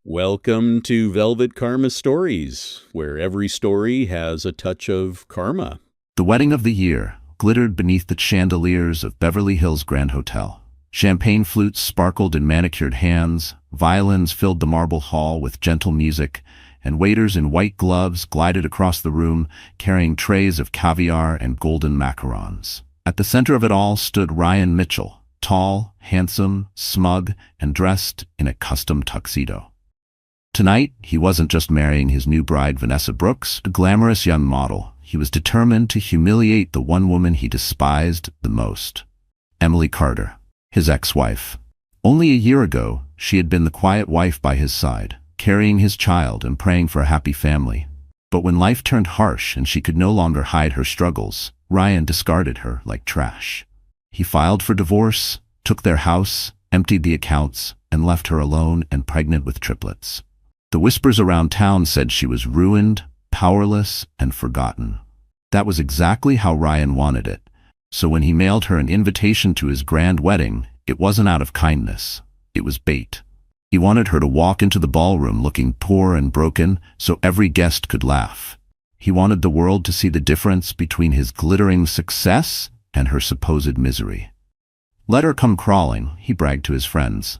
Welcome to Velvet Karma Stories, where every story has a touch of karma. The wedding of the year glittered beneath the chandeliers of Beverly Hills Grand Hotel. Champagne flutes sparkled in manicured hands, violins filled the marble hall with gentle music, and waiters in white gloves glided across the room carrying trays of caviar and golden macarons. At the center of it all stood Ryan Mitchell, tall, handsome, smug, and dressed in a custom tuxedo. Tonight, he wasn't just marrying his new bride Vanessa Brooks, a glamorous young model. He was determined to humiliate the one woman he despised the most, Emily Carter, his ex-wife. Only a year ago, she had been the quiet wife by his side, carrying his child and praying for a happy family. But when life turned harsh and she could no longer hide her struggles, Ryan discarded her like trash. He filed for divorce, took their house, emptied the accounts, and left her alone and pregnant with triplets. The whispers around town said she was ruined, powerless, and forgotten. That was exactly how Ryan wanted it. So when he mailed her an invitation to his grand wedding, it wasn't out of kindness. It was bait. He wanted her to walk into the ballroom looking poor and broken so every guest could laugh. He wanted the world to see the difference between his glittering success and her supposed misery. "Let her come crawling," he bragged to his friends.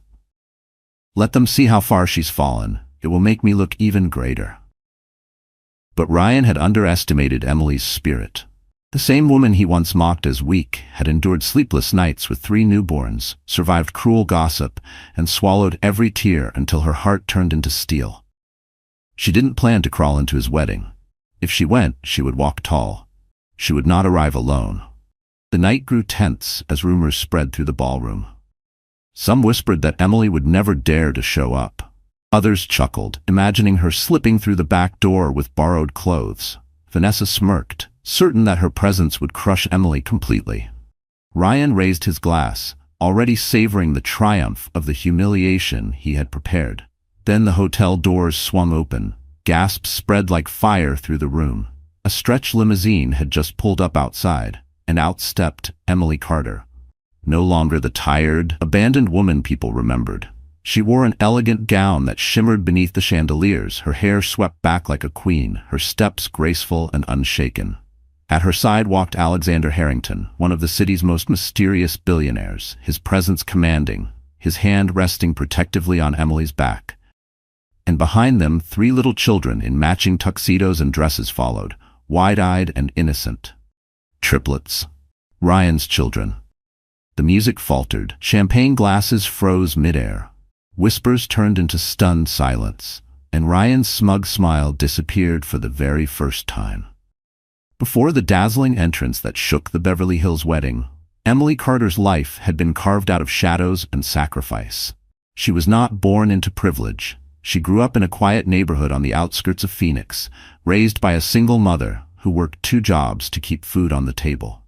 "Let them see how far she's fallen. It will make me look even greater." But Ryan had underestimated Emily's spirit. The same woman he once mocked as weak had endured sleepless nights with 3 newborns, survived cruel gossip, and swallowed every tear until her heart turned into steel. She didn't plan to crawl into his wedding. If she went, she would walk tall. She would not arrive alone. The night grew tense as rumors spread through the ballroom. Some whispered that Emily would never dare to show up. Others chuckled, imagining her slipping through the back door with borrowed clothes. Vanessa smirked, certain that her presence would crush Emily completely. Ryan raised his glass, already savoring the triumph of the humiliation he had prepared. Then the hotel doors swung open. Gasps spread like fire through the room. A stretch limousine had just pulled up outside, and out stepped Emily Carter. No longer the tired, abandoned woman people remembered. She wore an elegant gown that shimmered beneath the chandeliers, her hair swept back like a queen, her steps graceful and unshaken. At her side walked Alexander Harrington, one of the city's most mysterious billionaires, his presence commanding, his hand resting protectively on Emily's back. And behind them, 3 little children in matching tuxedos and dresses followed, wide-eyed and innocent. Triplets. Ryan's children. The music faltered, champagne glasses froze midair. Whispers turned into stunned silence, and Ryan's smug smile disappeared for the very first time. Before the dazzling entrance that shook the Beverly Hills wedding, Emily Carter's life had been carved out of shadows and sacrifice. She was not born into privilege. She grew up in a quiet neighborhood on the outskirts of Phoenix, raised by a single mother who worked 2 jobs to keep food on the table.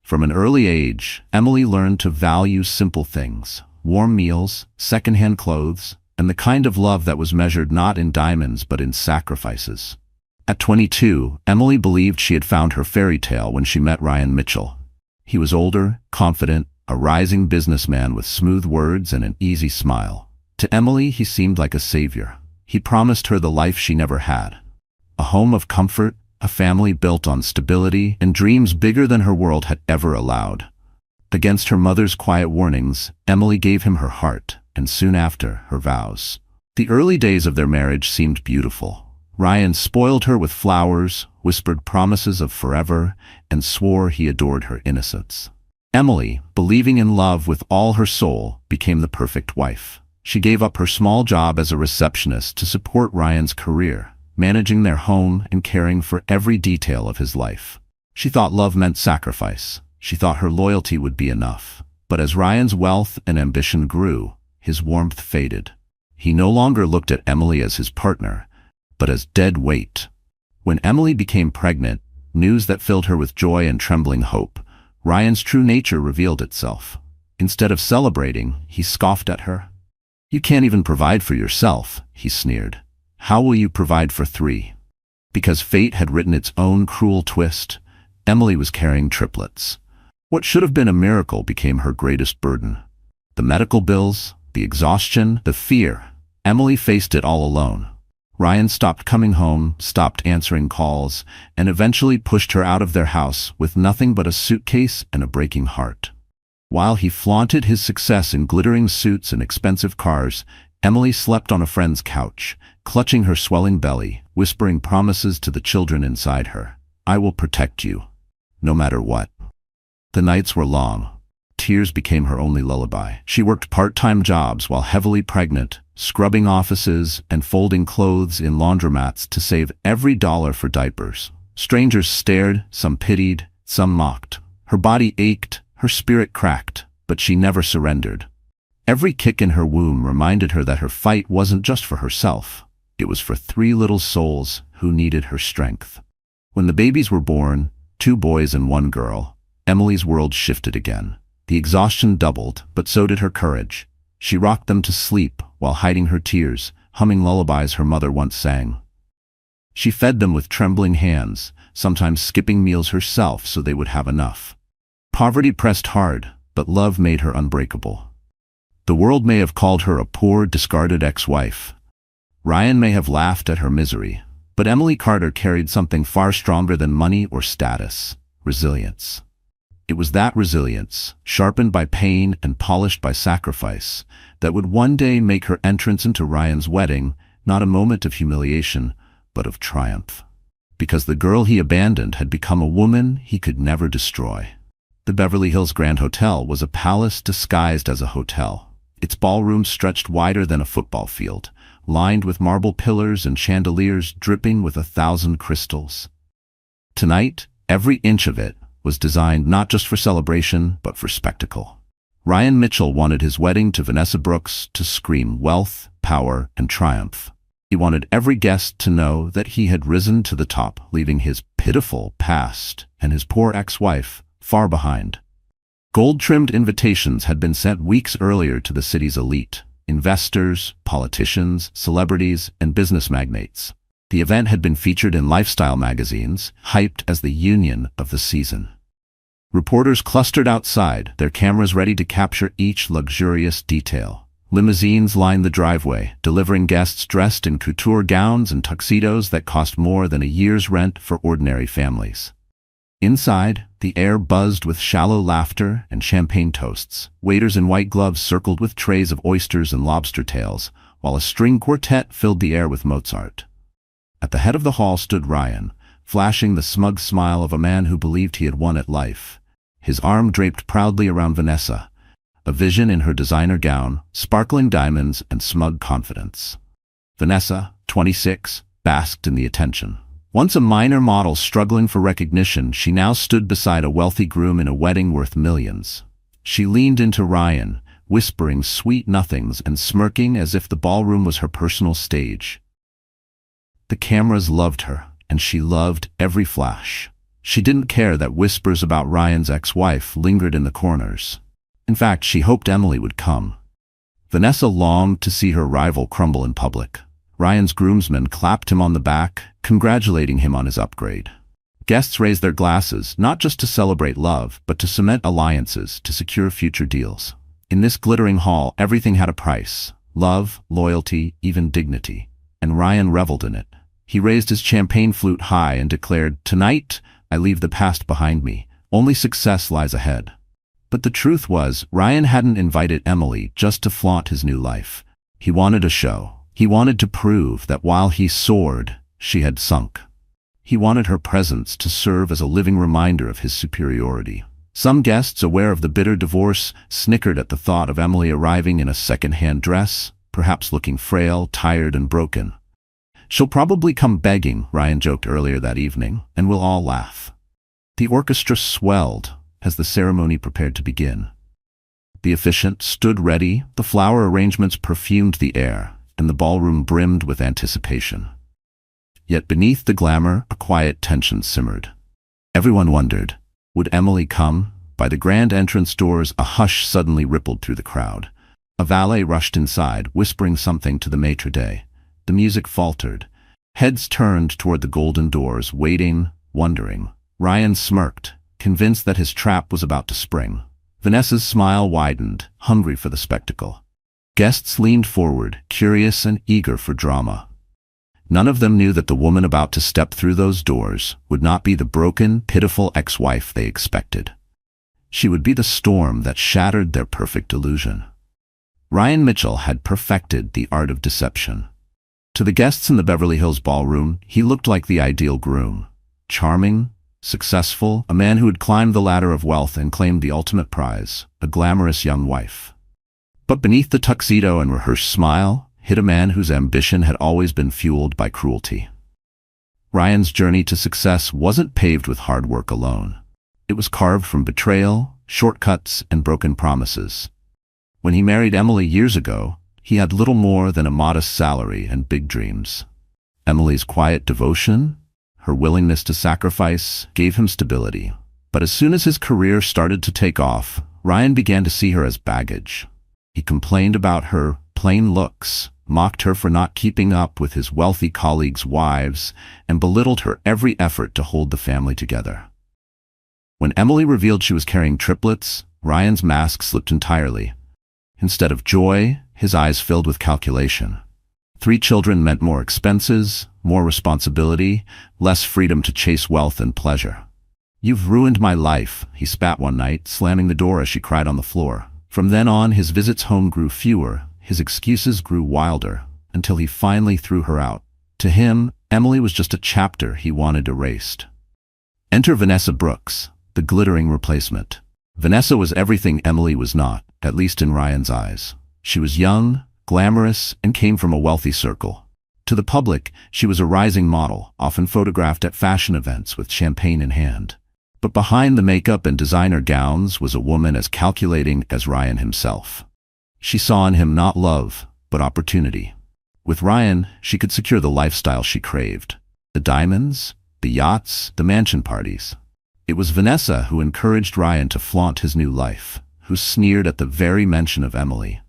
From an early age, Emily learned to value simple things: warm meals, secondhand clothes, and the kind of love that was measured not in diamonds but in sacrifices. At 22, Emily believed she had found her fairy tale when she met Ryan Mitchell. He was older, confident, a rising businessman with smooth words and an easy smile. To Emily, he seemed like a savior. He promised her the life she never had. A home of comfort, a family built on stability, and dreams bigger than her world had ever allowed. Against her mother's quiet warnings, Emily gave him her heart, and soon after, her vows. The early days of their marriage seemed beautiful. Ryan spoiled her with flowers, whispered promises of forever, and swore he adored her innocence. Emily, believing in love with all her soul, became the perfect wife. She gave up her small job as a receptionist to support Ryan's career, managing their home and caring for every detail of his life. She thought love meant sacrifice. She thought her loyalty would be enough. But as Ryan's wealth and ambition grew, his warmth faded. He no longer looked at Emily as his partner, but as dead weight. When Emily became pregnant, news that filled her with joy and trembling hope, Ryan's true nature revealed itself. Instead of celebrating, he scoffed at her. "You can't even provide for yourself," he sneered. "How will you provide for 3? Because fate had written its own cruel twist, Emily was carrying triplets. What should have been a miracle became her greatest burden. The medical bills, the exhaustion, the fear. Emily faced it all alone. Ryan stopped coming home, stopped answering calls, and eventually pushed her out of their house with nothing but a suitcase and a breaking heart. While he flaunted his success in glittering suits and expensive cars, Emily slept on a friend's couch, clutching her swelling belly, whispering promises to the children inside her. "I will protect you, no matter what." The nights were long. Tears became her only lullaby. She worked part-time jobs while heavily pregnant, scrubbing offices and folding clothes in laundromats to save every dollar for diapers. Strangers stared, some pitied, some mocked. Her body ached, her spirit cracked, but she never surrendered. Every kick in her womb reminded her that her fight wasn't just for herself. It was for 3 little souls who needed her strength. When the babies were born, 2 boys and 1 girl, Emily's world shifted again. The exhaustion doubled, but so did her courage. She rocked them to sleep while hiding her tears, humming lullabies her mother once sang. She fed them with trembling hands, sometimes skipping meals herself so they would have enough. Poverty pressed hard, but love made her unbreakable. The world may have called her a poor, discarded ex-wife. Ryan may have laughed at her misery, but Emily Carter carried something far stronger than money or status: resilience. It was that resilience, sharpened by pain and polished by sacrifice, that would one day make her entrance into Ryan's wedding not a moment of humiliation, but of triumph. Because the girl he abandoned had become a woman he could never destroy. The Beverly Hills Grand Hotel was a palace disguised as a hotel. Its ballroom stretched wider than a football field, lined with marble pillars and chandeliers dripping with 1,000 crystals. Tonight, every inch of it was designed not just for celebration, but for spectacle. Ryan Mitchell wanted his wedding to Vanessa Brooks to scream wealth, power, and triumph. He wanted every guest to know that he had risen to the top, leaving his pitiful past and his poor ex-wife far behind. Gold-trimmed invitations had been sent weeks earlier to the city's elite: investors, politicians, celebrities, and business magnates. The event had been featured in lifestyle magazines, hyped as the union of the season. Reporters clustered outside, their cameras ready to capture each luxurious detail. Limousines lined the driveway, delivering guests dressed in couture gowns and tuxedos that cost more than a year's rent for ordinary families. Inside, the air buzzed with shallow laughter and champagne toasts. Waiters in white gloves circled with trays of oysters and lobster tails, while a string quartet filled the air with Mozart. At the head of the hall stood Ryan, flashing the smug smile of a man who believed he had won at life. His arm draped proudly around Vanessa, a vision in her designer gown, sparkling diamonds, and smug confidence. Vanessa, 26, basked in the attention. Once a minor model struggling for recognition, she now stood beside a wealthy groom in a wedding worth millions. She leaned into Ryan, whispering sweet nothings and smirking as if the ballroom was her personal stage. The cameras loved her, and she loved every flash. She didn't care that whispers about Ryan's ex-wife lingered in the corners. In fact, she hoped Emily would come. Vanessa longed to see her rival crumble in public. Ryan's groomsmen clapped him on the back, congratulating him on his upgrade. Guests raised their glasses, not just to celebrate love, but to cement alliances, to secure future deals. In this glittering hall, everything had a price: love, loyalty, even dignity. And Ryan reveled in it. He raised his champagne flute high and declared, "Tonight, I leave the past behind me. Only success lies ahead." But the truth was, Ryan hadn't invited Emily just to flaunt his new life. He wanted a show. He wanted to prove that while he soared, she had sunk. He wanted her presence to serve as a living reminder of his superiority. Some guests, aware of the bitter divorce, snickered at the thought of Emily arriving in a second-hand dress, perhaps looking frail, tired, and broken. "She'll probably come begging," Ryan joked earlier that evening, and we'll all laugh. The orchestra swelled as the ceremony prepared to begin. The officiant stood ready, the flower arrangements perfumed the air, and the ballroom brimmed with anticipation. Yet beneath the glamour, a quiet tension simmered. Everyone wondered, would Emily come? By the grand entrance doors, a hush suddenly rippled through the crowd. A valet rushed inside, whispering something to the maitre d'. The music faltered. Heads turned toward the golden doors, waiting, wondering. Ryan smirked, convinced that his trap was about to spring. Vanessa's smile widened, hungry for the spectacle. Guests leaned forward, curious and eager for drama. None of them knew that the woman about to step through those doors would not be the broken, pitiful ex-wife they expected. She would be the storm that shattered their perfect illusion. Ryan Mitchell had perfected the art of deception. To the guests in the Beverly Hills ballroom, he looked like the ideal groom. Charming, successful, a man who had climbed the ladder of wealth and claimed the ultimate prize, a glamorous young wife. But beneath the tuxedo and rehearsed smile hid a man whose ambition had always been fueled by cruelty. Ryan's journey to success wasn't paved with hard work alone. It was carved from betrayal, shortcuts, and broken promises. When he married Emily years ago, he had little more than a modest salary and big dreams. Emily's quiet devotion, her willingness to sacrifice, gave him stability. But as soon as his career started to take off, Ryan began to see her as baggage. He complained about her plain looks, mocked her for not keeping up with his wealthy colleagues' wives, and belittled her every effort to hold the family together. When Emily revealed she was carrying triplets, Ryan's mask slipped entirely. Instead of joy, his eyes filled with calculation. 3 children meant more expenses, more responsibility, less freedom to chase wealth and pleasure. "You've ruined my life," he spat one night, slamming the door as she cried on the floor. From then on, his visits home grew fewer, his excuses grew wilder, until he finally threw her out. To him, Emily was just a chapter he wanted erased. Enter Vanessa Brooks, the glittering replacement. Vanessa was everything Emily was not, at least in Ryan's eyes. She was young, glamorous, and came from a wealthy circle. To the public, she was a rising model, often photographed at fashion events with champagne in hand. But behind the makeup and designer gowns was a woman as calculating as Ryan himself. She saw in him not love, but opportunity. With Ryan, she could secure the lifestyle she craved. The diamonds, the yachts, the mansion parties. It was Vanessa who encouraged Ryan to flaunt his new life, who sneered at the very mention of Emily.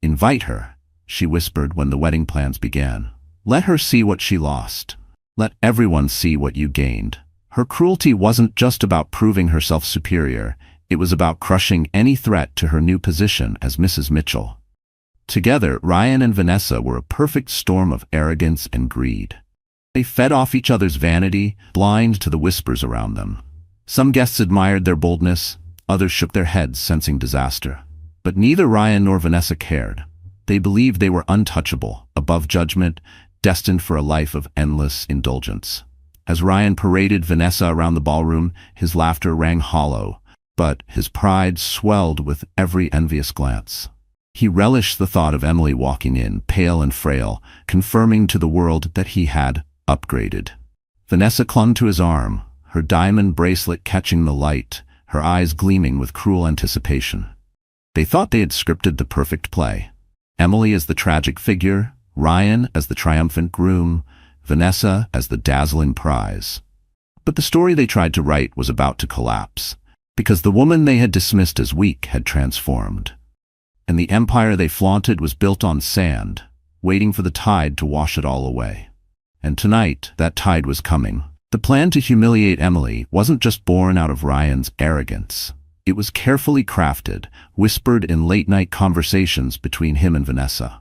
"Invite her," she whispered when the wedding plans began. "Let her see what she lost. Let everyone see what you gained." Her cruelty wasn't just about proving herself superior, it was about crushing any threat to her new position as Mrs. Mitchell. Together, Ryan and Vanessa were a perfect storm of arrogance and greed. They fed off each other's vanity, blind to the whispers around them. Some guests admired their boldness, others shook their heads, sensing disaster. But neither Ryan nor Vanessa cared. They believed they were untouchable, above judgment, destined for a life of endless indulgence. As Ryan paraded Vanessa around the ballroom, his laughter rang hollow, but his pride swelled with every envious glance. He relished the thought of Emily walking in, pale and frail, confirming to the world that he had upgraded. Vanessa clung to his arm, her diamond bracelet catching the light, her eyes gleaming with cruel anticipation. They thought they had scripted the perfect play. Emily as the tragic figure, Ryan as the triumphant groom, Vanessa as the dazzling prize. But the story they tried to write was about to collapse, because the woman they had dismissed as weak had transformed. And the empire they flaunted was built on sand, waiting for the tide to wash it all away. And tonight, that tide was coming. The plan to humiliate Emily wasn't just born out of Ryan's arrogance. It was carefully crafted, whispered in late-night conversations between him and Vanessa.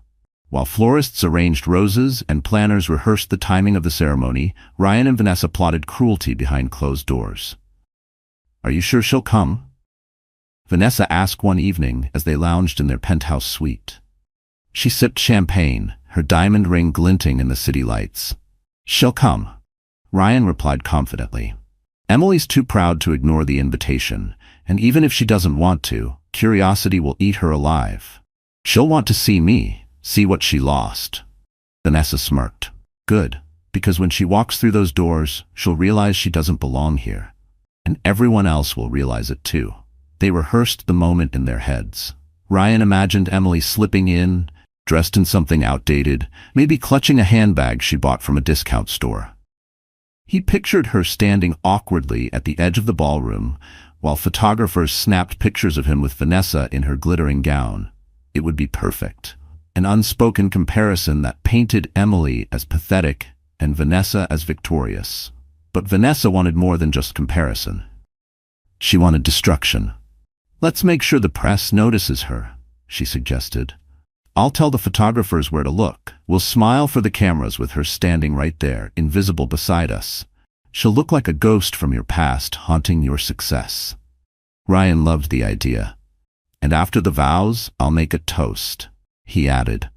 While florists arranged roses and planners rehearsed the timing of the ceremony, Ryan and Vanessa plotted cruelty behind closed doors. "Are you sure she'll come?" Vanessa asked one evening as they lounged in their penthouse suite. She sipped champagne, her diamond ring glinting in the city lights. "She'll come," Ryan replied confidently. "Emily's too proud to ignore the invitation, and even if she doesn't want to, curiosity will eat her alive. She'll want to see me, see what she lost." Vanessa smirked. "Good, because when she walks through those doors, she'll realize she doesn't belong here. And everyone else will realize it too." They rehearsed the moment in their heads. Ryan imagined Emily slipping in, dressed in something outdated, maybe clutching a handbag she bought from a discount store. He pictured her standing awkwardly at the edge of the ballroom, while photographers snapped pictures of him with Vanessa in her glittering gown. It would be perfect. An unspoken comparison that painted Emily as pathetic and Vanessa as victorious. But Vanessa wanted more than just comparison. She wanted destruction. "Let's make sure the press notices her," she suggested. I'll tell the photographers where to look. We'll smile for the cameras with her standing right there, invisible beside us. She'll look like a ghost from your past, haunting your success." Ryan loved the idea. "And after the vows, I'll make a toast," he added.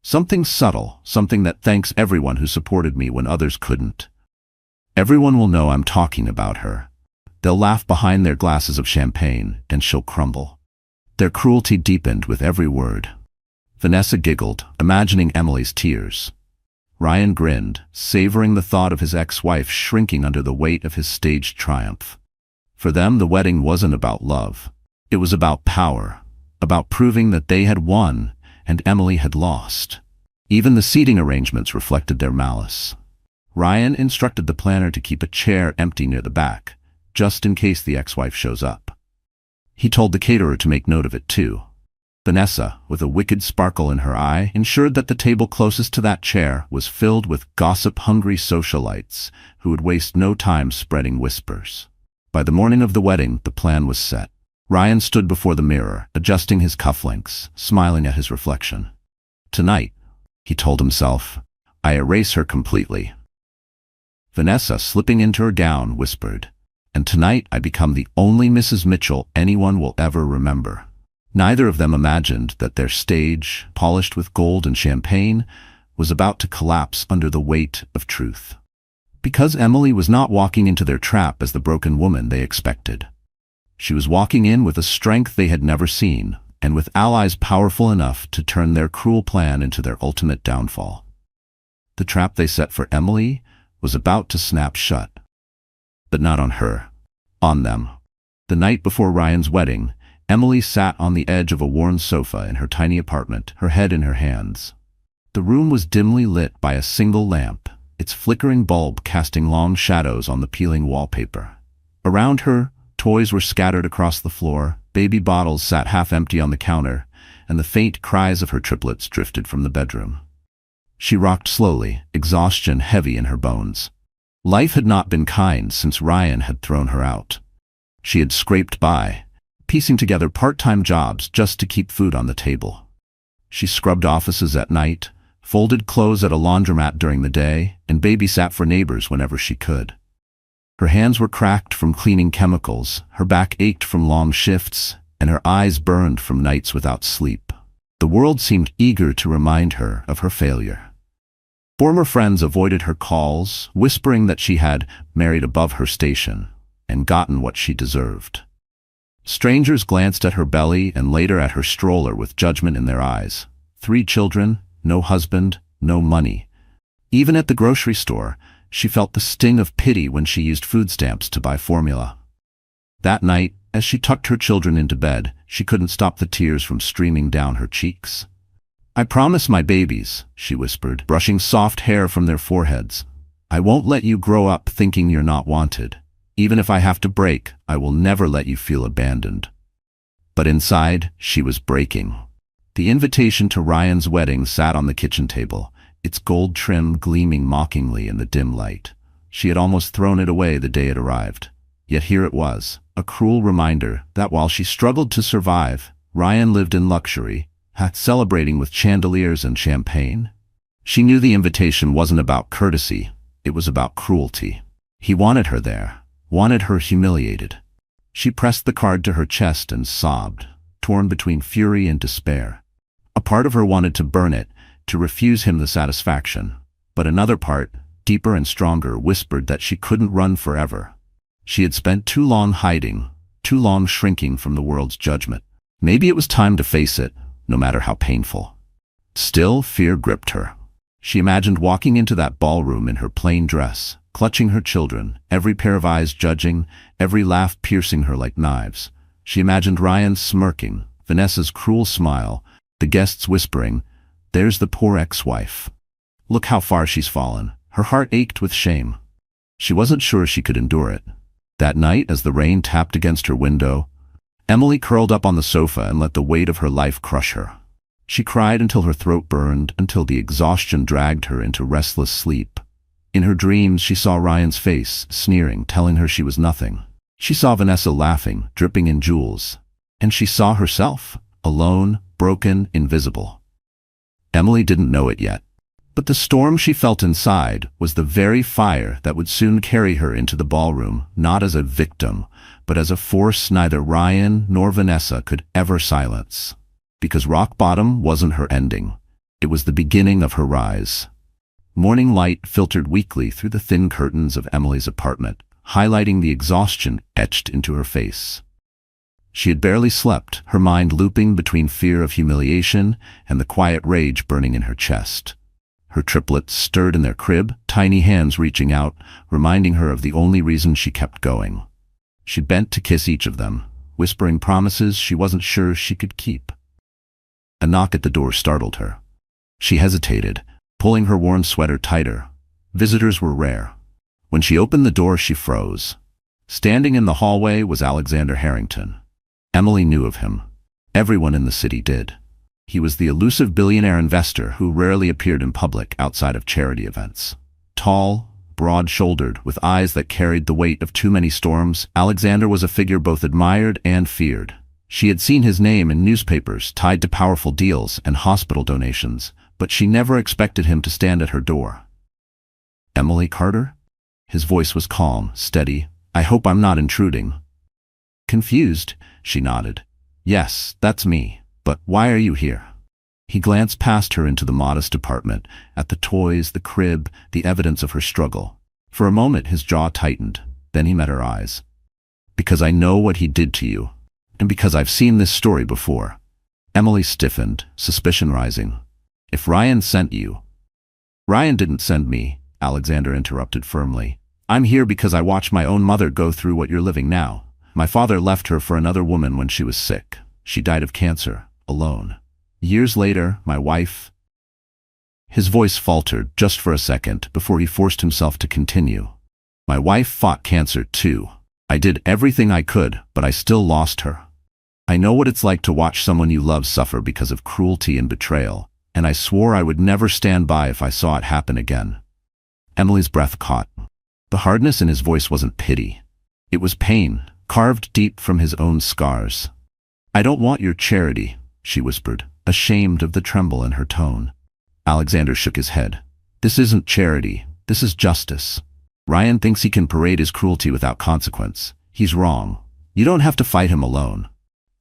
"Something subtle, something that thanks everyone who supported me when others couldn't. Everyone will know I'm talking about her. They'll laugh behind their glasses of champagne, and she'll crumble." Their cruelty deepened with every word. Vanessa giggled, imagining Emily's tears. Ryan grinned, savoring the thought of his ex-wife shrinking under the weight of his staged triumph. For them, the wedding wasn't about love. It was about power, about proving that they had won and Emily had lost. Even the seating arrangements reflected their malice. Ryan instructed the planner to keep a chair empty near the back, just in case the ex-wife shows up. He told the caterer to make note of it too. Vanessa, with a wicked sparkle in her eye, ensured that the table closest to that chair was filled with gossip-hungry socialites who would waste no time spreading whispers. By the morning of the wedding, the plan was set. Ryan stood before the mirror, adjusting his cufflinks, smiling at his reflection. "Tonight," he told himself, "I erase her completely." Vanessa, slipping into her gown, whispered, "And tonight I become the only Mrs. Mitchell anyone will ever remember." Neither of them imagined that their stage, polished with gold and champagne, was about to collapse under the weight of truth. Because Emily was not walking into their trap as the broken woman they expected. She was walking in with a strength they had never seen, and with allies powerful enough to turn their cruel plan into their ultimate downfall. The trap they set for Emily was about to snap shut. But not on her. On them. The night before Ryan's wedding, Emily sat on the edge of a worn sofa in her tiny apartment, her head in her hands. The room was dimly lit by a single lamp, its flickering bulb casting long shadows on the peeling wallpaper. Around her, toys were scattered across the floor, baby bottles sat half empty on the counter, and the faint cries of her triplets drifted from the bedroom. She rocked slowly, exhaustion heavy in her bones. Life had not been kind since Ryan had thrown her out. She had scraped by, piecing together part-time jobs just to keep food on the table. She scrubbed offices at night, folded clothes at a laundromat during the day, and babysat for neighbors whenever she could. Her hands were cracked from cleaning chemicals, her back ached from long shifts, and her eyes burned from nights without sleep. The world seemed eager to remind her of her failure. Former friends avoided her calls, whispering that she had married above her station and gotten what she deserved. Strangers glanced at her belly and later at her stroller with judgment in their eyes. 3 children, no husband, no money. Even at the grocery store, she felt the sting of pity when she used food stamps to buy formula. That night, as she tucked her children into bed, she couldn't stop the tears from streaming down her cheeks. "I promise my babies," she whispered, brushing soft hair from their foreheads, "I won't let you grow up thinking you're not wanted. Even if I have to break, I will never let you feel abandoned." But inside, she was breaking. The invitation to Ryan's wedding sat on the kitchen table, its gold trim gleaming mockingly in the dim light. She had almost thrown it away the day it arrived. Yet here it was, a cruel reminder that while she struggled to survive, Ryan lived in luxury, celebrating with chandeliers and champagne. She knew the invitation wasn't about courtesy, it was about cruelty. He wanted her there. Wanted her humiliated. She pressed the card to her chest and sobbed, torn between fury and despair. A part of her wanted to burn it, to refuse him the satisfaction. But another part, deeper and stronger, whispered that she couldn't run forever. She had spent too long hiding, too long shrinking from the world's judgment. Maybe it was time to face it, no matter how painful. Still, fear gripped her. She imagined walking into that ballroom in her plain dress, clutching her children, every pair of eyes judging, every laugh piercing her like knives. She imagined Ryan smirking, Vanessa's cruel smile, the guests whispering, "There's the poor ex-wife. Look how far she's fallen." Her heart ached with shame. She wasn't sure she could endure it. That night, as the rain tapped against her window, Emily curled up on the sofa and let the weight of her life crush her. She cried until her throat burned, until the exhaustion dragged her into restless sleep. In her dreams, she saw Ryan's face, sneering, telling her she was nothing. She saw Vanessa laughing, dripping in jewels. And she saw herself, alone, broken, invisible. Emily didn't know it yet. But the storm she felt inside was the very fire that would soon carry her into the ballroom, not as a victim, but as a force neither Ryan nor Vanessa could ever silence. Because rock bottom wasn't her ending. It was the beginning of her rise. Morning light filtered weakly through the thin curtains of Emily's apartment, highlighting the exhaustion etched into her face. She had barely slept, her mind looping between fear of humiliation and the quiet rage burning in her chest. Her triplets stirred in their crib, tiny hands reaching out, reminding her of the only reason she kept going. She bent to kiss each of them, whispering promises she wasn't sure she could keep. A knock at the door startled her. She hesitated, pulling her worn sweater tighter. Visitors were rare. When she opened the door, she froze. Standing in the hallway was Alexander Harrington. Emily knew of him. Everyone in the city did. He was the elusive billionaire investor who rarely appeared in public outside of charity events. Tall, broad-shouldered, with eyes that carried the weight of too many storms, Alexander was a figure both admired and feared. She had seen his name in newspapers tied to powerful deals and hospital donations, but she never expected him to stand at her door. "Emily Carter?" His voice was calm, steady. "I hope I'm not intruding." Confused, she nodded. "Yes, that's me. But why are you here?" He glanced past her into the modest apartment, at the toys, the crib, the evidence of her struggle. For a moment his jaw tightened, then he met her eyes. "Because I know what he did to you, and because I've seen this story before." Emily stiffened, suspicion rising. "If Ryan sent you—" "Ryan didn't send me," Alexander interrupted firmly. "I'm here because I watched my own mother go through what you're living now. My father left her for another woman when she was sick. She died of cancer. Alone. Years later, my wife—" His voice faltered just for a second before he forced himself to continue. "My wife fought cancer too. I did everything I could, but I still lost her. I know what it's like to watch someone you love suffer because of cruelty and betrayal, and I swore I would never stand by if I saw it happen again." Emily's breath caught. The hardness in his voice wasn't pity. It was pain, carved deep from his own scars. "I don't want your charity," she whispered, ashamed of the tremble in her tone. Alexander shook his head. "This isn't charity. This is justice. Ryan thinks he can parade his cruelty without consequence. He's wrong. You don't have to fight him alone."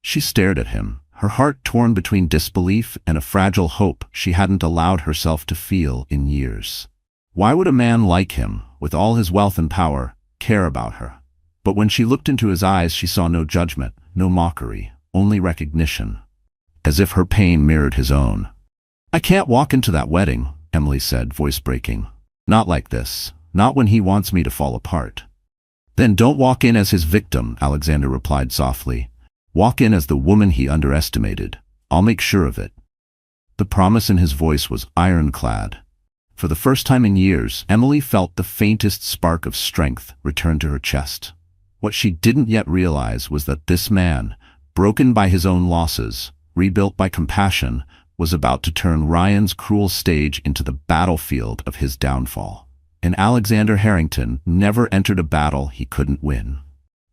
She stared at him, her heart torn between disbelief and a fragile hope she hadn't allowed herself to feel in years. Why would a man like him, with all his wealth and power, care about her? But when she looked into his eyes, she saw no judgment, no mockery, only recognition. As if her pain mirrored his own. "I can't walk into that wedding," Emily said, voice breaking. "Not like this. Not when he wants me to fall apart." "Then don't walk in as his victim," Alexander replied softly. "Walk in as the woman he underestimated. I'll make sure of it." The promise in his voice was ironclad. For the first time in years, Emily felt the faintest spark of strength return to her chest. What she didn't yet realize was that this man, broken by his own losses, rebuilt by compassion, was about to turn Ryan's cruel stage into the battlefield of his downfall. And Alexander Harrington never entered a battle he couldn't win.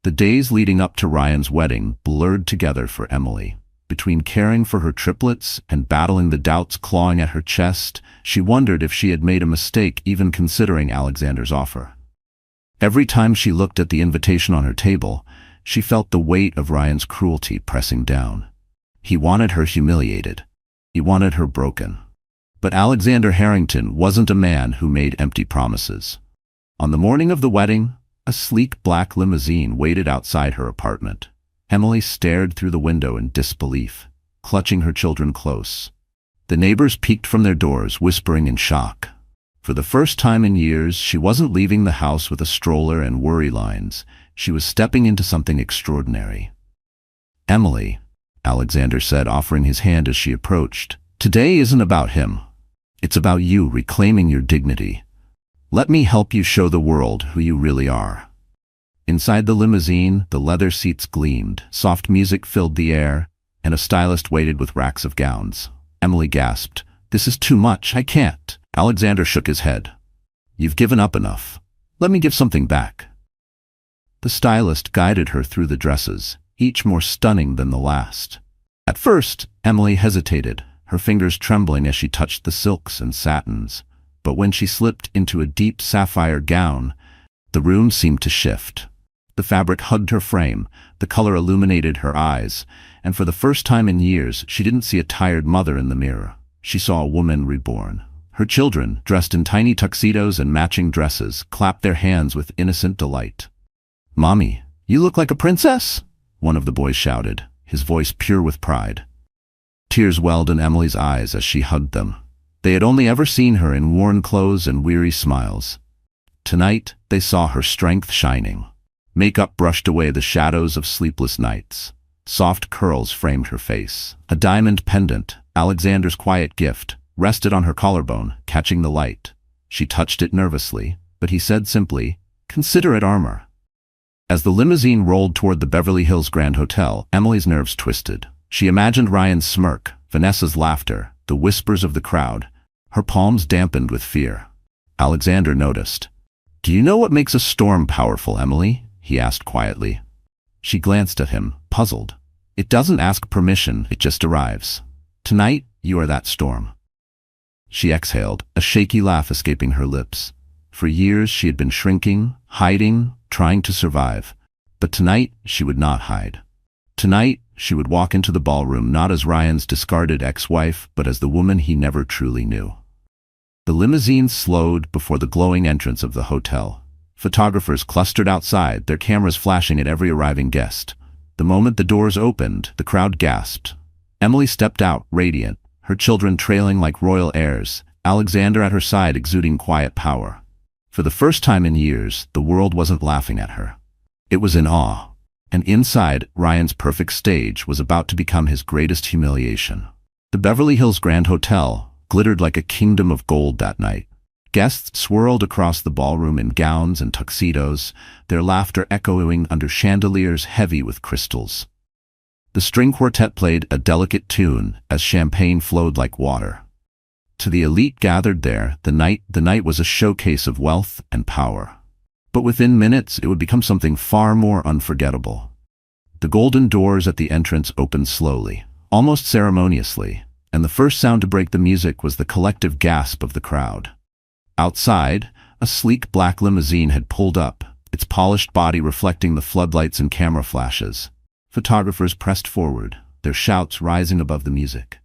The days leading up to Ryan's wedding blurred together for Emily. Between caring for her triplets and battling the doubts clawing at her chest, she wondered if she had made a mistake even considering Alexander's offer. Every time she looked at the invitation on her table, she felt the weight of Ryan's cruelty pressing down. He wanted her humiliated. He wanted her broken. But Alexander Harrington wasn't a man who made empty promises. On the morning of the wedding, a sleek black limousine waited outside her apartment. Emily stared through the window in disbelief, clutching her children close. The neighbors peeked from their doors, whispering in shock. For the first time in years, she wasn't leaving the house with a stroller and worry lines. She was stepping into something extraordinary. "Emily," Alexander said, offering his hand as she approached, "today isn't about him. It's about you reclaiming your dignity. Let me help you show the world who you really are." Inside the limousine, the leather seats gleamed, soft music filled the air, and a stylist waited with racks of gowns. Emily gasped, "This is too much, I can't." Alexander shook his head. "You've given up enough. Let me give something back." The stylist guided her through the dresses, each more stunning than the last. At first, Emily hesitated, her fingers trembling as she touched the silks and satins. But when she slipped into a deep sapphire gown, the room seemed to shift. The fabric hugged her frame, the color illuminated her eyes, and for the first time in years she didn't see a tired mother in the mirror. She saw a woman reborn. Her children, dressed in tiny tuxedos and matching dresses, clapped their hands with innocent delight. "Mommy, you look like a princess!" one of the boys shouted, his voice pure with pride. Tears welled in Emily's eyes as she hugged them. They had only ever seen her in worn clothes and weary smiles. Tonight, they saw her strength shining. Makeup brushed away the shadows of sleepless nights. Soft curls framed her face. A diamond pendant, Alexander's quiet gift, rested on her collarbone, catching the light. She touched it nervously, but he said simply, "Consider it armor." As the limousine rolled toward the Beverly Hills Grand Hotel, Emily's nerves twisted. She imagined Ryan's smirk, Vanessa's laughter, the whispers of the crowd. Her palms dampened with fear. Alexander noticed. "Do you know what makes a storm powerful, Emily?" he asked quietly. She glanced at him, puzzled. "It doesn't ask permission, it just arrives. Tonight, you are that storm." She exhaled, a shaky laugh escaping her lips. For years she had been shrinking, hiding, trying to survive. But tonight she would not hide. Tonight she would walk into the ballroom not as Ryan's discarded ex-wife, but as the woman he never truly knew. The limousine slowed before the glowing entrance of the hotel. Photographers clustered outside, their cameras flashing at every arriving guest. The moment the doors opened, the crowd gasped. Emily stepped out, radiant, her children trailing like royal heirs, Alexander at her side exuding quiet power. For the first time in years, the world wasn't laughing at her. It was in awe. And inside, Ryan's perfect stage was about to become his greatest humiliation. The Beverly Hills Grand Hotel glittered like a kingdom of gold that night. Guests swirled across the ballroom in gowns and tuxedos, their laughter echoing under chandeliers heavy with crystals. The string quartet played a delicate tune as champagne flowed like water. To the elite gathered there, the night was a showcase of wealth and power. But within minutes, it would become something far more unforgettable. The golden doors at the entrance opened slowly, almost ceremoniously, and the first sound to break the music was the collective gasp of the crowd. Outside, a sleek black limousine had pulled up, its polished body reflecting the floodlights and camera flashes. Photographers pressed forward, their shouts rising above the music.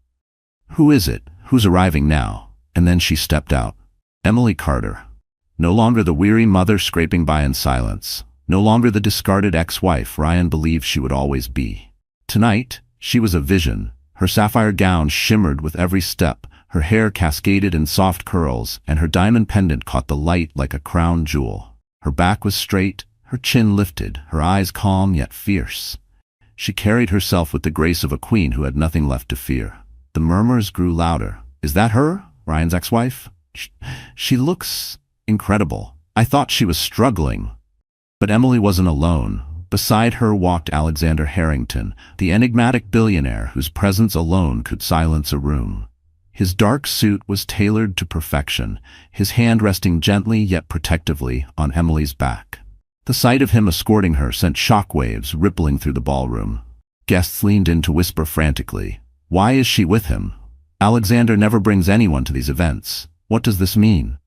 "Who is it? Who's arriving now?" And then she stepped out. Emily Carter. No longer the weary mother scraping by in silence. No longer the discarded ex-wife Ryan believed she would always be. Tonight, she was a vision. Her sapphire gown shimmered with every step, her hair cascaded in soft curls, and her diamond pendant caught the light like a crown jewel. Her back was straight, her chin lifted, her eyes calm yet fierce. She carried herself with the grace of a queen who had nothing left to fear. The murmurs grew louder. "Is that her? Ryan's ex-wife? She looks incredible. I thought she was struggling." But Emily wasn't alone. Beside her walked Alexander Harrington, the enigmatic billionaire whose presence alone could silence a room. His dark suit was tailored to perfection, his hand resting gently yet protectively on Emily's back. The sight of him escorting her sent shockwaves rippling through the ballroom. Guests leaned in to whisper frantically, "Why is she with him? Alexander never brings anyone to these events. What does this mean?"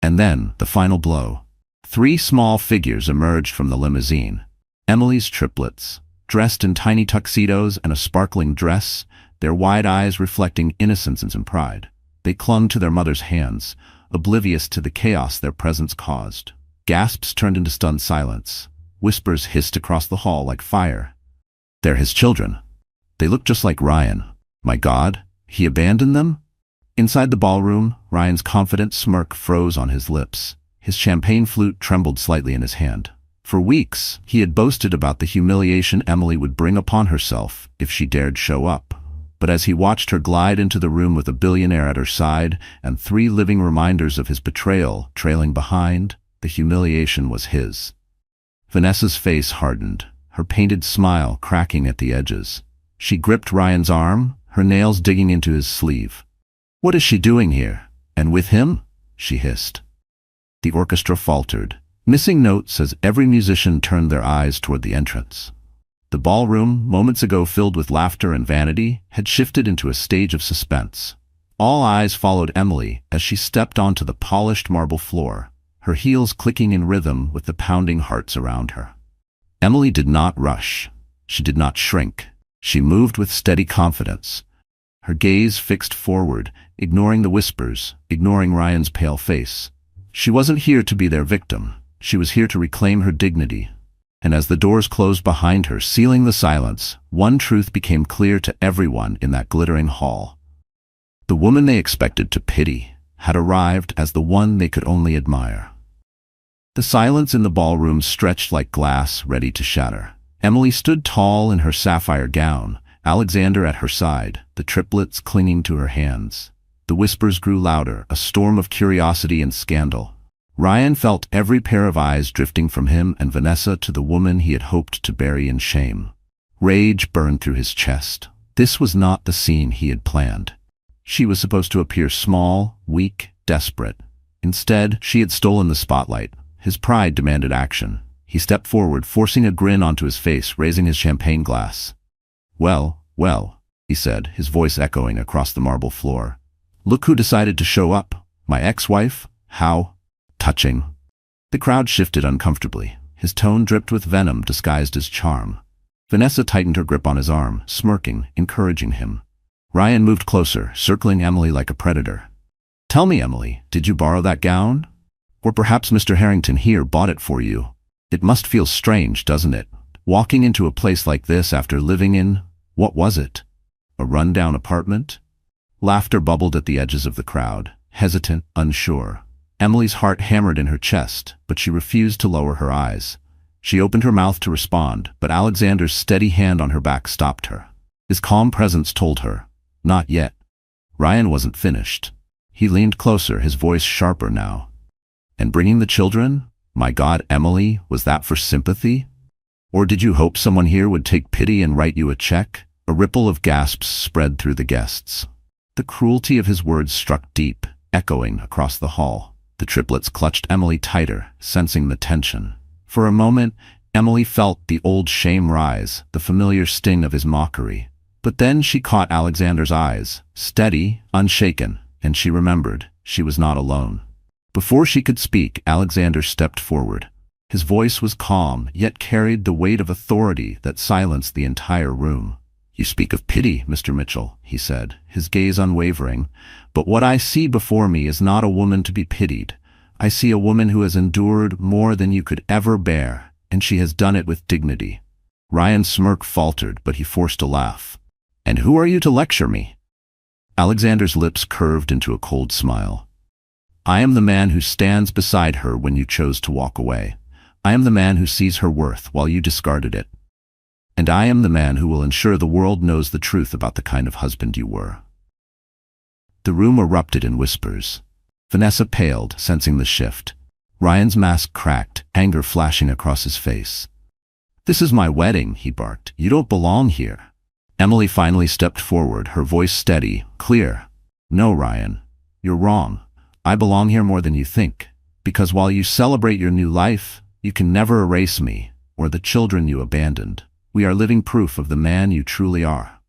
And then, the final blow. 3 small figures emerged from the limousine. Emily's triplets, dressed in tiny tuxedos and a sparkling dress, their wide eyes reflecting innocence and pride. They clung to their mother's hands, oblivious to the chaos their presence caused. Gasps turned into stunned silence. Whispers hissed across the hall like fire. "They're his children. They look just like Ryan. My God, he abandoned them?" Inside the ballroom, Ryan's confident smirk froze on his lips. His champagne flute trembled slightly in his hand. For weeks, he had boasted about the humiliation Emily would bring upon herself if she dared show up. But as he watched her glide into the room with a billionaire at her side and 3 living reminders of his betrayal trailing behind, the humiliation was his. Vanessa's face hardened, her painted smile cracking at the edges. She gripped Ryan's arm, her nails digging into his sleeve. "What is she doing here? And with him?" she hissed. The orchestra faltered, missing notes as every musician turned their eyes toward the entrance. The ballroom, moments ago filled with laughter and vanity, had shifted into a stage of suspense. All eyes followed Emily as she stepped onto the polished marble floor, her heels clicking in rhythm with the pounding hearts around her. Emily did not rush. She did not shrink. She moved with steady confidence, her gaze fixed forward, ignoring the whispers, ignoring Ryan's pale face. She wasn't here to be their victim. She was here to reclaim her dignity. And as the doors closed behind her, sealing the silence, one truth became clear to everyone in that glittering hall. The woman they expected to pity had arrived as the one they could only admire. The silence in the ballroom stretched like glass ready to shatter. Emily stood tall in her sapphire gown, Alexander at her side, the triplets clinging to her hands. The whispers grew louder, a storm of curiosity and scandal. Ryan felt every pair of eyes drifting from him and Vanessa to the woman he had hoped to bury in shame. Rage burned through his chest. This was not the scene he had planned. She was supposed to appear small, weak, desperate. Instead, she had stolen the spotlight. His pride demanded action. He stepped forward, forcing a grin onto his face, raising his champagne glass. "Well, well," he said, his voice echoing across the marble floor. "Look who decided to show up. My ex-wife? How touching." The crowd shifted uncomfortably. His tone dripped with venom disguised as charm. Vanessa tightened her grip on his arm, smirking, encouraging him. Ryan moved closer, circling Emily like a predator. "Tell me, Emily, did you borrow that gown? Or perhaps Mr. Harrington here bought it for you? It must feel strange, doesn't it? Walking into a place like this after living in, what was it? A rundown apartment?" Laughter bubbled at the edges of the crowd, hesitant, unsure. Emily's heart hammered in her chest, but she refused to lower her eyes. She opened her mouth to respond, but Alexander's steady hand on her back stopped her. His calm presence told her, not yet. Ryan wasn't finished. He leaned closer, his voice sharper now. "And bringing the children? My God, Emily, was that for sympathy? Or did you hope someone here would take pity and write you a check?" A ripple of gasps spread through the guests. The cruelty of his words struck deep, echoing across the hall. The triplets clutched Emily tighter, sensing the tension. For a moment, Emily felt the old shame rise, the familiar sting of his mockery. But then she caught Alexander's eyes, steady, unshaken, and she remembered she was not alone. Before she could speak, Alexander stepped forward. His voice was calm, yet carried the weight of authority that silenced the entire room. "You speak of pity, Mr. Mitchell," he said, his gaze unwavering. "But what I see before me is not a woman to be pitied. I see a woman who has endured more than you could ever bear, and she has done it with dignity." Ryan's smirk faltered, but he forced a laugh. "And who are you to lecture me?" Alexander's lips curved into a cold smile. "I am the man who stands beside her when you chose to walk away. I am the man who sees her worth while you discarded it. And I am the man who will ensure the world knows the truth about the kind of husband you were." The room erupted in whispers. Vanessa paled, sensing the shift. Ryan's mask cracked, anger flashing across his face. "This is my wedding," he barked. "You don't belong here." Emily finally stepped forward, her voice steady, clear. "No, Ryan, you're wrong. I belong here more than you think. Because while you celebrate your new life, you can never erase me, or the children you abandoned. We are living proof of the man you truly are."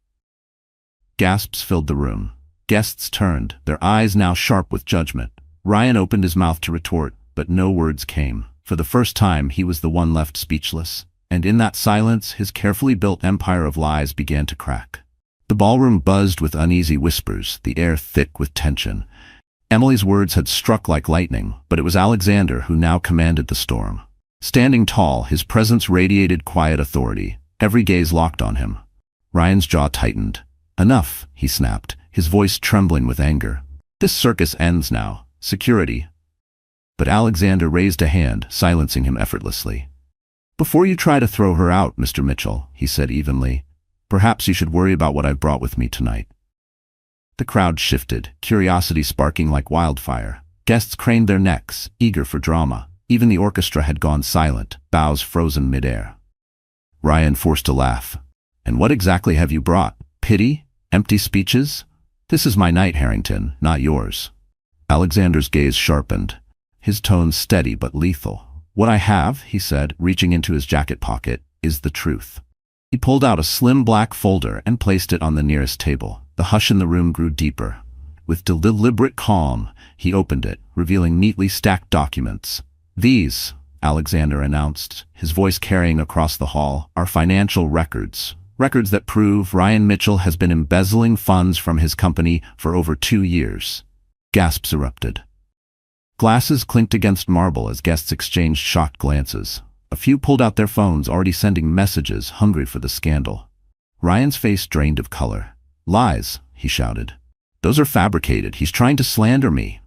Gasps filled the room. Guests turned, their eyes now sharp with judgment. Ryan opened his mouth to retort, but no words came. For the first time, he was the one left speechless. And in that silence, his carefully built empire of lies began to crack. The ballroom buzzed with uneasy whispers, the air thick with tension. Emily's words had struck like lightning, but it was Alexander who now commanded the storm. Standing tall, his presence radiated quiet authority. Every gaze locked on him. Ryan's jaw tightened. "Enough," he snapped, his voice trembling with anger. "This circus ends now. Security." But Alexander raised a hand, silencing him effortlessly. "Before you try to throw her out, Mr. Mitchell," he said evenly, "perhaps you should worry about what I've brought with me tonight." The crowd shifted, curiosity sparking like wildfire. Guests craned their necks, eager for drama. Even the orchestra had gone silent, bows frozen midair. Ryan forced a laugh. "And what exactly have you brought? Pity? Empty speeches? This is my night, Harrington, not yours." Alexander's gaze sharpened, his tone steady but lethal. "What I have," he said, reaching into his jacket pocket, "is the truth." He pulled out a slim black folder and placed it on the nearest table. The hush in the room grew deeper. With deliberate calm, he opened it, revealing neatly stacked documents. "These," Alexander announced, his voice carrying across the hall, "are financial records. Records that prove Ryan Mitchell has been embezzling funds from his company for over 2 years." Gasps erupted. Glasses clinked against marble as guests exchanged shocked glances. A few pulled out their phones, already sending messages, hungry for the scandal. Ryan's face drained of color. "Lies," he shouted. "Those are fabricated. He's trying to slander me."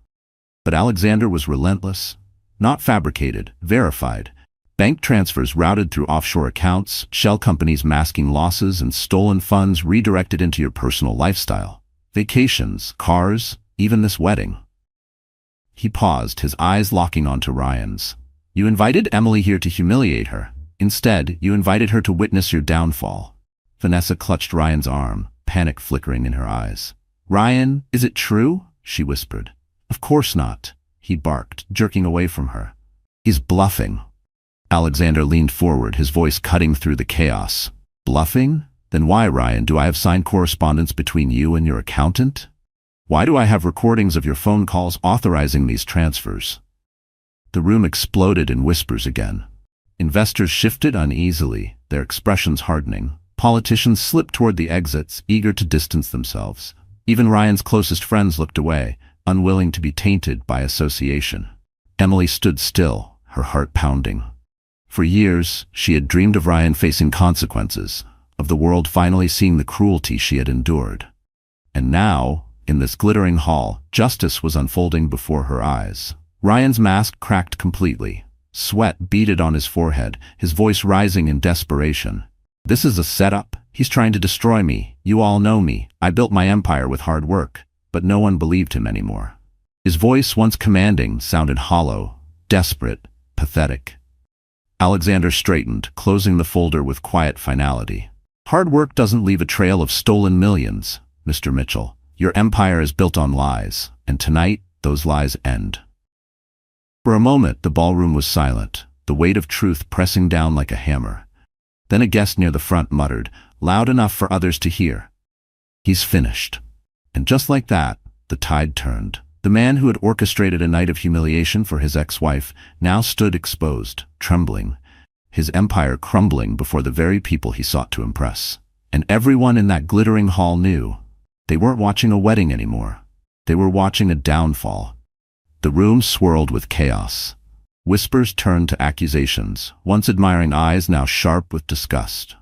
But Alexander was relentless. Not fabricated, verified. Bank transfers routed through offshore accounts, shell companies masking losses, and stolen funds redirected into your personal lifestyle. Vacations, cars, even this wedding. He paused, his eyes locking onto Ryan's. "You invited Emily here to humiliate her. Instead, you invited her to witness your downfall." Vanessa clutched Ryan's arm, panic flickering in her eyes. "Ryan, is it true?" she whispered. "Of course not," he barked, jerking away from her. "He's bluffing." Alexander leaned forward, his voice cutting through the chaos. "Bluffing? Then why, Ryan, do I have signed correspondence between you and your accountant? Why do I have recordings of your phone calls authorizing these transfers?" The room exploded in whispers again. Investors shifted uneasily, their expressions hardening. Politicians slipped toward the exits, eager to distance themselves. Even Ryan's closest friends looked away, unwilling to be tainted by association. Emily stood still, her heart pounding. For years, she had dreamed of Ryan facing consequences, of the world finally seeing the cruelty she had endured. And now, in this glittering hall, justice was unfolding before her eyes. Ryan's mask cracked completely. Sweat beaded on his forehead, his voice rising in desperation. "This is a setup. He's trying to destroy me. You all know me. I built my empire with hard work." But no one believed him anymore. His voice, once commanding, sounded hollow, desperate, pathetic. Alexander straightened, closing the folder with quiet finality. "Hard work doesn't leave a trail of stolen millions, Mr. Mitchell. Your empire is built on lies, and tonight, those lies end." For a moment, the ballroom was silent, the weight of truth pressing down like a hammer. Then a guest near the front muttered, loud enough for others to hear, "He's finished." And just like that, the tide turned. The man who had orchestrated a night of humiliation for his ex-wife now stood exposed, trembling, his empire crumbling before the very people he sought to impress. And everyone in that glittering hall knew. They weren't watching a wedding anymore. They were watching a downfall. The room swirled with chaos. Whispers turned to accusations, once admiring eyes now sharp with disgust.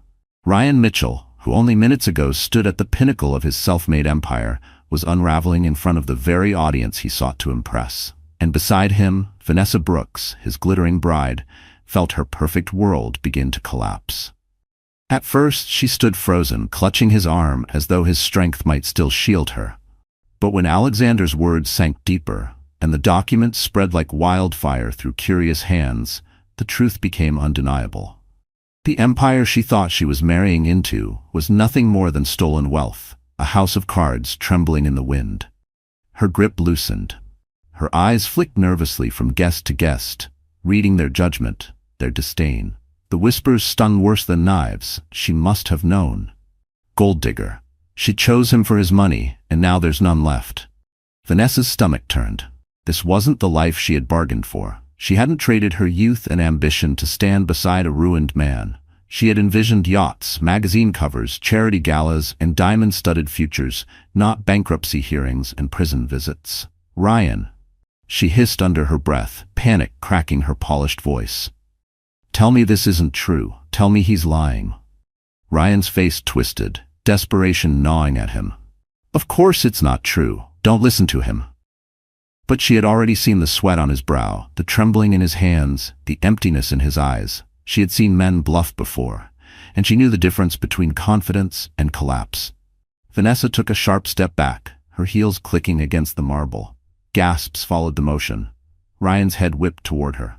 Ryan Mitchell, who only minutes ago stood at the pinnacle of his self-made empire, was unraveling in front of the very audience he sought to impress. And beside him, Vanessa Brooks, his glittering bride, felt her perfect world begin to collapse. At first, she stood frozen, clutching his arm as though his strength might still shield her. But when Alexander's words sank deeper, and the documents spread like wildfire through curious hands, the truth became undeniable. The empire she thought she was marrying into was nothing more than stolen wealth, a house of cards trembling in the wind. Her grip loosened. Her eyes flicked nervously from guest to guest, reading their judgment, their disdain. The whispers stung worse than knives. She must have known. Gold digger. She chose him for his money, and now there's none left. Vanessa's stomach turned. This wasn't the life she had bargained for. She hadn't traded her youth and ambition to stand beside a ruined man. She had envisioned yachts, magazine covers, charity galas, and diamond-studded futures, not bankruptcy hearings and prison visits. "Ryan," she hissed under her breath, panic cracking her polished voice. "Tell me this isn't true. Tell me he's lying." Ryan's face twisted, desperation gnawing at him. "Of course it's not true. Don't listen to him." But she had already seen the sweat on his brow, the trembling in his hands, the emptiness in his eyes. She had seen men bluff before, and she knew the difference between confidence and collapse. Vanessa took a sharp step back, her heels clicking against the marble. Gasps followed the motion. Ryan's head whipped toward her.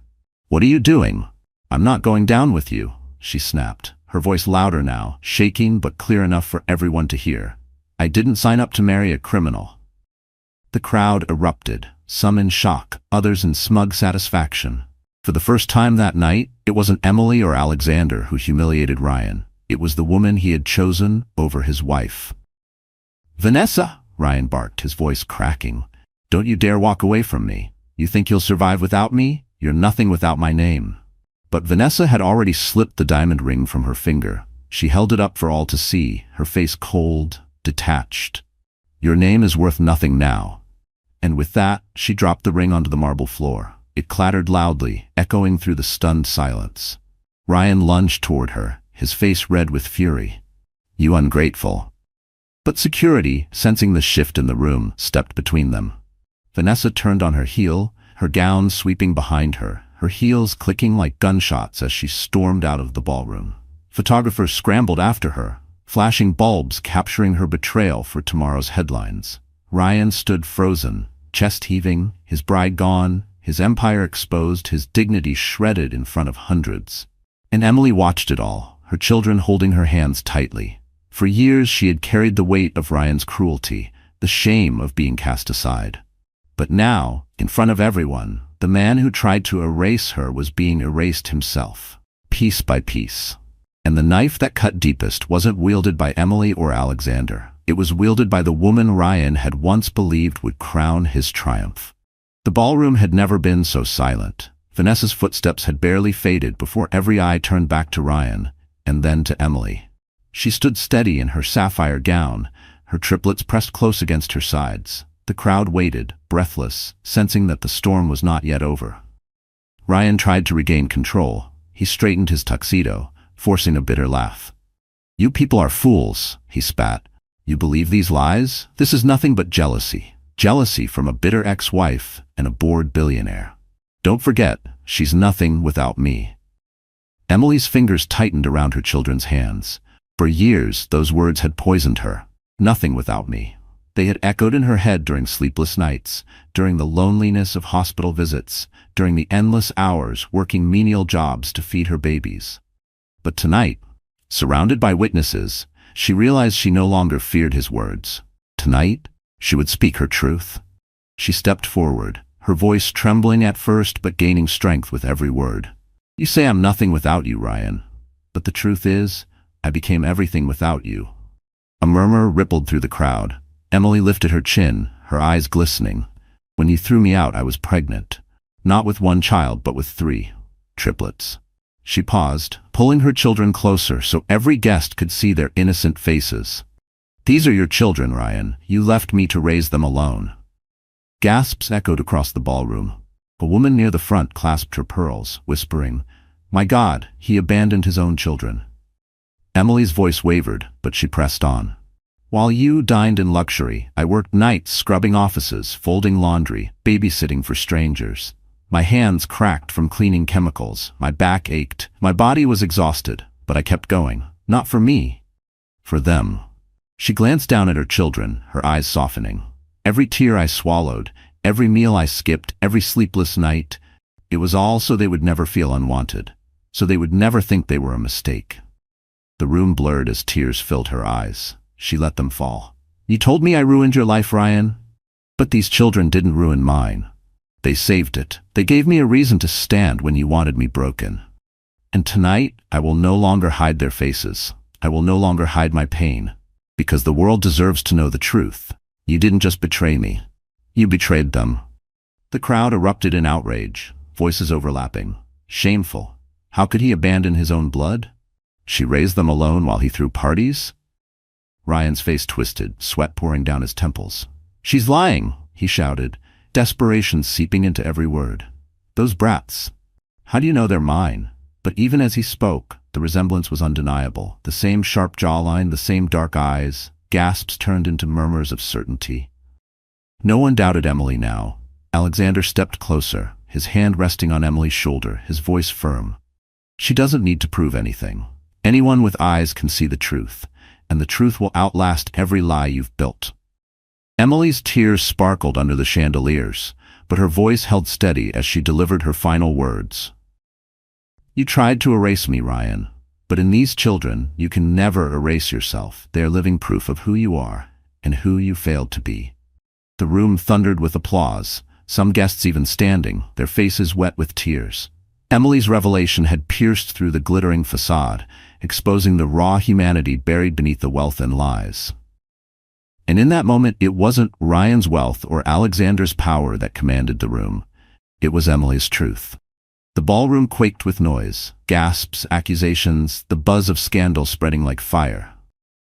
"What are you doing?" "I'm not going down with you," she snapped, her voice louder now, shaking but clear enough for everyone to hear. "I didn't sign up to marry a criminal." The crowd erupted, some in shock, others in smug satisfaction. For the first time that night, it wasn't Emily or Alexander who humiliated Ryan. It was the woman he had chosen over his wife. "Vanessa!" Ryan barked, his voice cracking. "Don't you dare walk away from me. You think you'll survive without me? You're nothing without my name." But Vanessa had already slipped the diamond ring from her finger. She held it up for all to see, her face cold, detached. "Your name is worth nothing now." And with that, she dropped the ring onto the marble floor. It clattered loudly, echoing through the stunned silence. Ryan lunged toward her, his face red with fury. "You ungrateful." But security, sensing the shift in the room, stepped between them. Vanessa turned on her heel, her gown sweeping behind her, her heels clicking like gunshots as she stormed out of the ballroom. Photographers scrambled after her, flashing bulbs capturing her betrayal for tomorrow's headlines. Ryan stood frozen, chest heaving, his bride gone, his empire exposed, his dignity shredded in front of hundreds. And Emily watched it all, her children holding her hands tightly. For years she had carried the weight of Ryan's cruelty, the shame of being cast aside. But now, in front of everyone, the man who tried to erase her was being erased himself, piece by piece. And the knife that cut deepest wasn't wielded by Emily or Alexander. It was wielded by the woman Ryan had once believed would crown his triumph. The ballroom had never been so silent. Vanessa's footsteps had barely faded before every eye turned back to Ryan, and then to Emily. She stood steady in her sapphire gown, her triplets pressed close against her sides. The crowd waited, breathless, sensing that the storm was not yet over. Ryan tried to regain control. He straightened his tuxedo, forcing a bitter laugh. "You people are fools," he spat. "You believe these lies? This is nothing but jealousy. Jealousy from a bitter ex-wife and a bored billionaire. Don't forget, she's nothing without me." Emily's fingers tightened around her children's hands. For years, those words had poisoned her. Nothing without me. They had echoed in her head during sleepless nights, during the loneliness of hospital visits, during the endless hours working menial jobs to feed her babies. But tonight, surrounded by witnesses, she realized she no longer feared his words. Tonight, she would speak her truth. She stepped forward, her voice trembling at first but gaining strength with every word. "You say I'm nothing without you, Ryan. But the truth is, I became everything without you." A murmur rippled through the crowd. Emily lifted her chin, her eyes glistening. "When you threw me out, I was pregnant. Not with one child, but with 3. Triplets." She paused, pulling her children closer so every guest could see their innocent faces. "These are your children, Ryan. You left me to raise them alone." Gasps echoed across the ballroom. A woman near the front clasped her pearls, whispering, "My God, he abandoned his own children." Emily's voice wavered, but she pressed on. "While you dined in luxury, I worked nights scrubbing offices, folding laundry, babysitting for strangers. My hands cracked from cleaning chemicals, my back ached, my body was exhausted, but I kept going. Not for me, for them." She glanced down at her children, her eyes softening. "Every tear I swallowed, every meal I skipped, every sleepless night, it was all so they would never feel unwanted, so they would never think they were a mistake." The room blurred as tears filled her eyes. She let them fall. "You told me I ruined your life, Ryan. But these children didn't ruin mine. They saved it. They gave me a reason to stand when you wanted me broken. And tonight, I will no longer hide their faces. I will no longer hide my pain. Because the world deserves to know the truth. You didn't just betray me. You betrayed them." The crowd erupted in outrage, voices overlapping. Shameful. How could he abandon his own blood? She raised them alone while he threw parties? Ryan's face twisted, sweat pouring down his temples. "She's lying," he shouted, desperation seeping into every word. "Those brats. How do you know they're mine?" But even as he spoke, the resemblance was undeniable. The same sharp jawline, the same dark eyes. Gasps turned into murmurs of certainty. No one doubted Emily now. Alexander stepped closer, his hand resting on Emily's shoulder, his voice firm. "She doesn't need to prove anything. Anyone with eyes can see the truth, and the truth will outlast every lie you've built." Emily's tears sparkled under the chandeliers, but her voice held steady as she delivered her final words. "You tried to erase me, Ryan, but in these children, you can never erase yourself. They are living proof of who you are and who you failed to be." The room thundered with applause, some guests even standing, their faces wet with tears. Emily's revelation had pierced through the glittering facade, exposing the raw humanity buried beneath the wealth and lies. And in that moment, it wasn't Ryan's wealth or Alexander's power that commanded the room. It was Emily's truth. The ballroom quaked with noise, gasps, accusations, the buzz of scandal spreading like fire.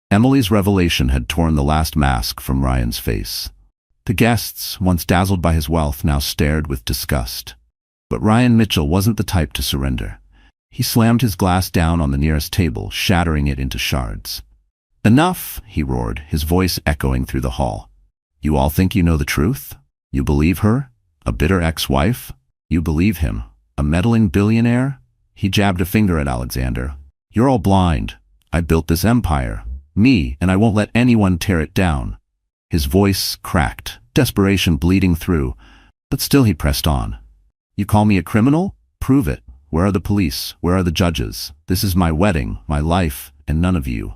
Emily's revelation had torn the last mask from Ryan's face. The guests, once dazzled by his wealth, now stared with disgust. But Ryan Mitchell wasn't the type to surrender. He slammed his glass down on the nearest table, shattering it into shards. "Enough!" he roared, his voice echoing through the hall. "You all think you know the truth? You believe her? A bitter ex-wife? You believe him? A meddling billionaire?" He jabbed a finger at Alexander. "You're all blind. I built this empire. Me, and I won't let anyone tear it down." His voice cracked, desperation bleeding through, but still he pressed on. "You call me a criminal? Prove it. Where are the police? Where are the judges? This is my wedding, my life, and none of you."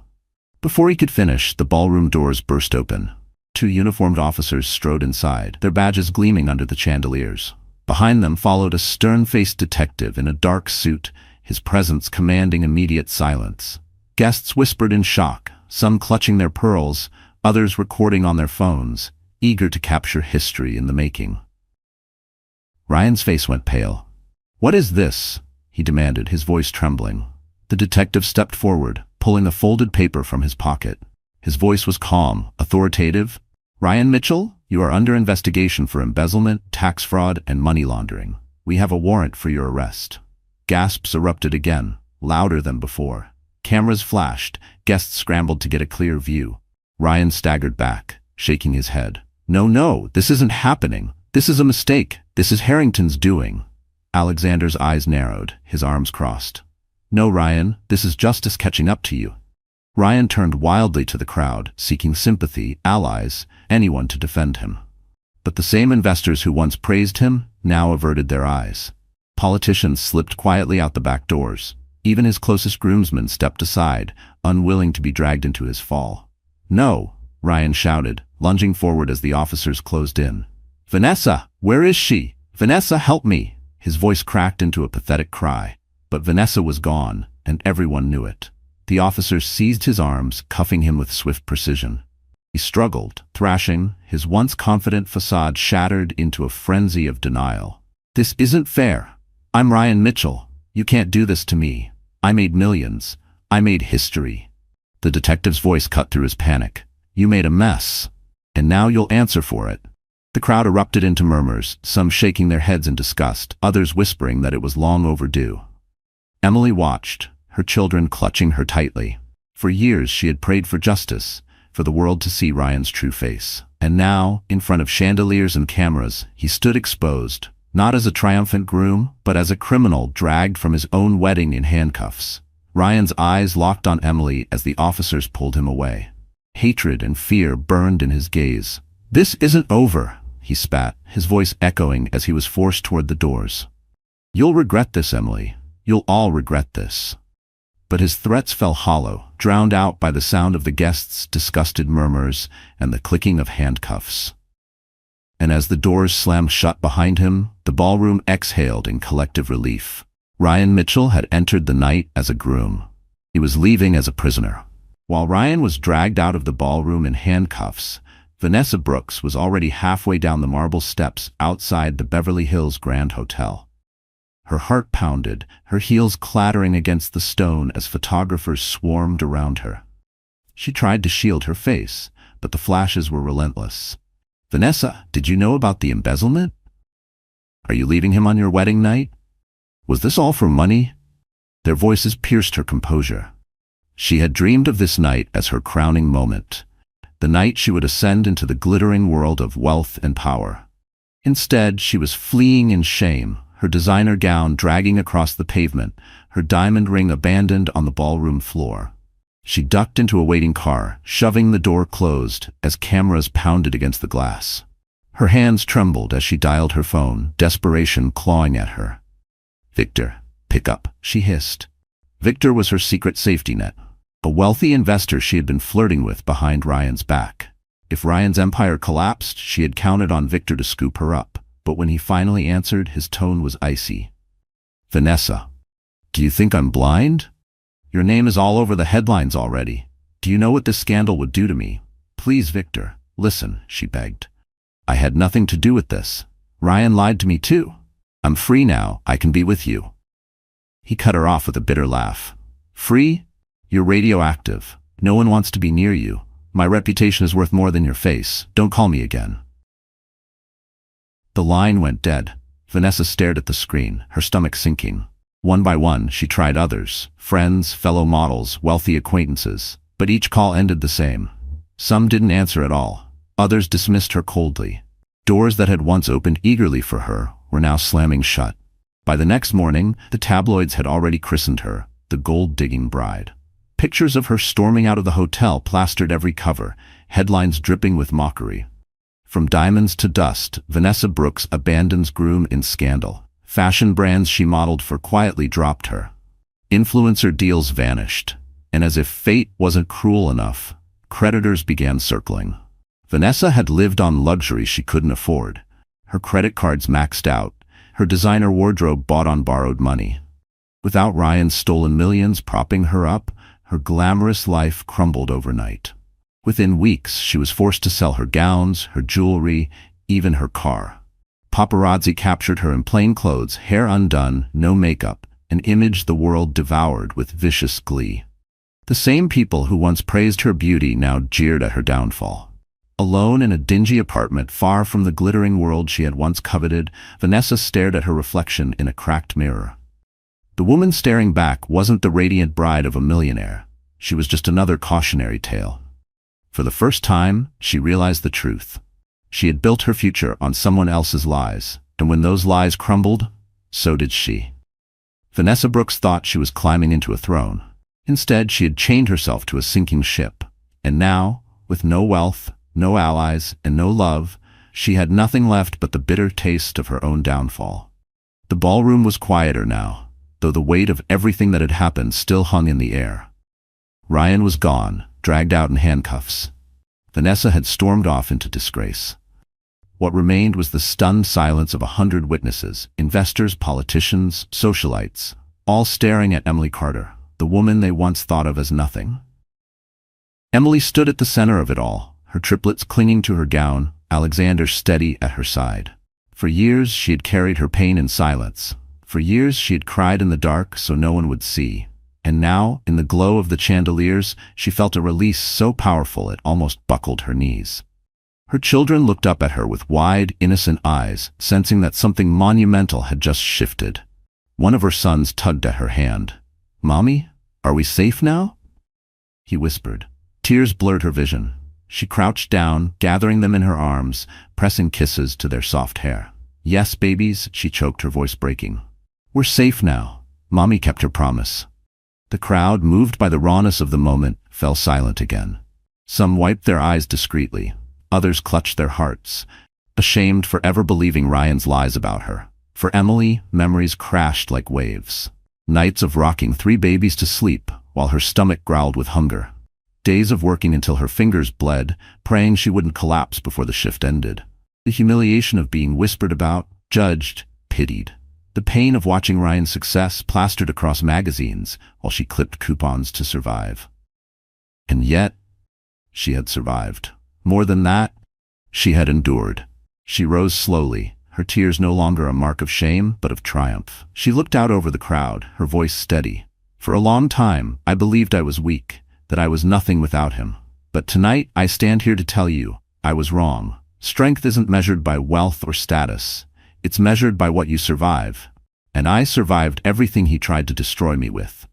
Before he could finish, the ballroom doors burst open. Two uniformed officers strode inside, their badges gleaming under the chandeliers. Behind them followed a stern-faced detective in a dark suit, his presence commanding immediate silence. Guests whispered in shock, some clutching their pearls, others recording on their phones, eager to capture history in the making. Ryan's face went pale. "What is this?" he demanded, his voice trembling. The detective stepped forward, pulling a folded paper from his pocket. His voice was calm, authoritative. "Ryan Mitchell, you are under investigation for embezzlement, tax fraud, and money laundering. We have a warrant for your arrest." Gasps erupted again, louder than before. Cameras flashed, guests scrambled to get a clear view. Ryan staggered back, shaking his head. No, this isn't happening. This is a mistake. This is Harrington's doing." Alexander's eyes narrowed, his arms crossed. "No, Ryan, this is justice catching up to you." Ryan turned wildly to the crowd, seeking sympathy, allies, anyone to defend him. But the same investors who once praised him now averted their eyes. Politicians slipped quietly out the back doors. Even his closest groomsmen stepped aside, unwilling to be dragged into his fall. "No!" Ryan shouted, lunging forward as the officers closed in. "Vanessa, where is she? Vanessa, help me!" His voice cracked into a pathetic cry. But Vanessa was gone, and everyone knew it. The officers seized his arms, cuffing him with swift precision. He struggled, thrashing, his once confident facade shattered into a frenzy of denial. "This isn't fair. I'm Ryan Mitchell. You can't do this to me. I made millions. I made history." The detective's voice cut through his panic. "You made a mess, and now you'll answer for it." The crowd erupted into murmurs, some shaking their heads in disgust, others whispering that it was long overdue. Emily watched, her children clutching her tightly. For years she had prayed for justice, for the world to see Ryan's true face. And now, in front of chandeliers and cameras, he stood exposed, not as a triumphant groom, but as a criminal dragged from his own wedding in handcuffs. Ryan's eyes locked on Emily as the officers pulled him away. Hatred and fear burned in his gaze. "This isn't over," he spat, his voice echoing as he was forced toward the doors. "You'll regret this, Emily. You'll all regret this." But his threats fell hollow, drowned out by the sound of the guests' disgusted murmurs and the clicking of handcuffs. And as the doors slammed shut behind him, the ballroom exhaled in collective relief. Ryan Mitchell had entered the night as a groom. He was leaving as a prisoner. While Ryan was dragged out of the ballroom in handcuffs, Vanessa Brooks was already halfway down the marble steps outside the Beverly Hills Grand Hotel. Her heart pounded, her heels clattering against the stone as photographers swarmed around her. She tried to shield her face, but the flashes were relentless. "Vanessa, did you know about the embezzlement? Are you leaving him on your wedding night? Was this all for money?" Their voices pierced her composure. She had dreamed of this night as her crowning moment, the night she would ascend into the glittering world of wealth and power. Instead, she was fleeing in shame, her designer gown dragging across the pavement, her diamond ring abandoned on the ballroom floor. She ducked into a waiting car, shoving the door closed as cameras pounded against the glass. Her hands trembled as she dialed her phone, desperation clawing at her. "Victor, pick up," she hissed. Victor was her secret safety net, a wealthy investor she had been flirting with behind Ryan's back. If Ryan's empire collapsed, she had counted on Victor to scoop her up, but when he finally answered, his tone was icy. Vanessa. Do you think I'm blind? Your name is all over the headlines already. Do you know what this scandal would do to me? Please, Victor, listen, she begged. I had nothing to do with this. Ryan lied to me too. I'm free now, I can be with you. He cut her off with a bitter laugh. Free? You're radioactive. No one wants to be near you. My reputation is worth more than your face. Don't call me again. The line went dead. Vanessa stared at the screen, her stomach sinking. One by one, she tried others, friends, fellow models, wealthy acquaintances, but each call ended the same. Some didn't answer at all. Others dismissed her coldly. Doors that had once opened eagerly for her were now slamming shut. By the next morning, the tabloids had already christened her the gold-digging bride. Pictures of her storming out of the hotel plastered every cover, headlines dripping with mockery. From diamonds to dust, Vanessa Brooks abandons groom in scandal. Fashion brands she modeled for quietly dropped her. Influencer deals vanished. And as if fate wasn't cruel enough, creditors began circling. Vanessa had lived on luxury she couldn't afford. Her credit cards maxed out, her designer wardrobe bought on borrowed money. Without Ryan's stolen millions propping her up, her glamorous life crumbled overnight. Within weeks, she was forced to sell her gowns, her jewelry, even her car. Paparazzi captured her in plain clothes, hair undone, no makeup, an image the world devoured with vicious glee. The same people who once praised her beauty now jeered at her downfall. Alone in a dingy apartment far from the glittering world she had once coveted, Vanessa stared at her reflection in a cracked mirror. The woman staring back wasn't the radiant bride of a millionaire. She was just another cautionary tale. For the first time, she realized the truth. She had built her future on someone else's lies, and when those lies crumbled, so did she. Vanessa Brooks thought she was climbing into a throne. Instead, she had chained herself to a sinking ship. And now, with no wealth, no allies, and no love, she had nothing left but the bitter taste of her own downfall. The ballroom was quieter now, though the weight of everything that had happened still hung in the air. Ryan was gone, dragged out in handcuffs. Vanessa had stormed off into disgrace. What remained was the stunned silence of 100 witnesses, investors, politicians, socialites, all staring at Emily Carter, the woman they once thought of as nothing. Emily stood at the center of it all, her triplets clinging to her gown, Alexander steady at her side. For years she had carried her pain in silence. For years she had cried in the dark so no one would see. And now, in the glow of the chandeliers, she felt a release so powerful it almost buckled her knees. Her children looked up at her with wide, innocent eyes, sensing that something monumental had just shifted. One of her sons tugged at her hand. "Mommy, are we safe now?" He whispered. Tears blurred her vision. She crouched down, gathering them in her arms, pressing kisses to their soft hair. "Yes, babies," she choked, her voice breaking. "We're safe now. Mommy kept her promise." The crowd, moved by the rawness of the moment, fell silent again. Some wiped their eyes discreetly. Others clutched their hearts, ashamed for ever believing Ryan's lies about her. For Emily, memories crashed like waves. Nights of rocking 3 babies to sleep while her stomach growled with hunger. Days of working until her fingers bled, praying she wouldn't collapse before the shift ended. The humiliation of being whispered about, judged, pitied. The pain of watching Ryan's success plastered across magazines while she clipped coupons to survive. And yet, she had survived. More than that, she had endured. She rose slowly, her tears no longer a mark of shame, but of triumph. She looked out over the crowd, her voice steady. "For a long time, I believed I was weak, that I was nothing without him. But tonight, I stand here to tell you, I was wrong. Strength isn't measured by wealth or status. It's measured by what you survive. And I survived everything he tried to destroy me with."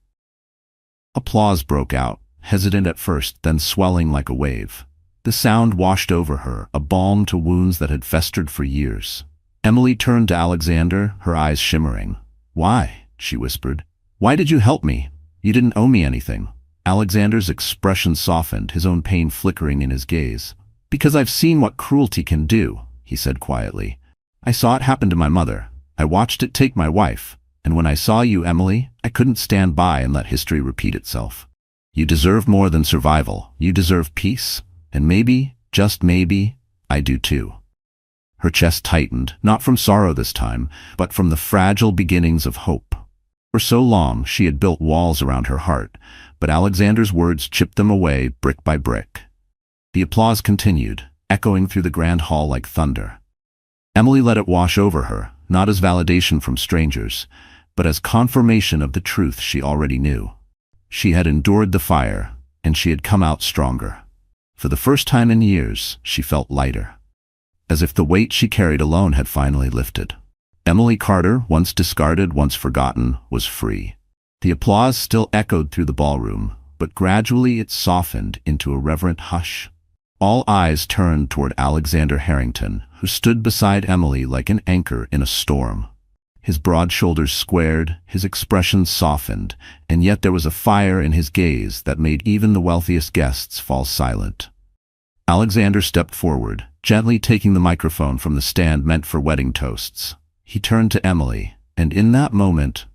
Applause broke out, hesitant at first, then swelling like a wave. The sound washed over her, a balm to wounds that had festered for years. Emily turned to Alexander, her eyes shimmering. "Why?" she whispered. "Why did you help me? You didn't owe me anything." Alexander's expression softened, his own pain flickering in his gaze. "Because I've seen what cruelty can do," he said quietly. "I saw it happen to my mother. I watched it take my wife. And when I saw you, Emily, I couldn't stand by and let history repeat itself. You deserve more than survival. You deserve peace. And maybe, just maybe, I do too." Her chest tightened, not from sorrow this time, but from the fragile beginnings of hope. For so long, she had built walls around her heart, but Alexander's words chipped them away brick by brick. The applause continued, echoing through the grand hall like thunder. Emily let it wash over her, not as validation from strangers, but as confirmation of the truth she already knew. She had endured the fire, and she had come out stronger. For the first time in years, she felt lighter, as if the weight she carried alone had finally lifted. Emily Carter, once discarded, once forgotten, was free. The applause still echoed through the ballroom, but gradually it softened into a reverent hush. All eyes turned toward Alexander Harrington, who stood beside Emily like an anchor in a storm. His broad shoulders squared, his expression softened, and yet there was a fire in his gaze that made even the wealthiest guests fall silent. Alexander stepped forward, gently taking the microphone from the stand meant for wedding toasts. He turned to Emily, and in that moment,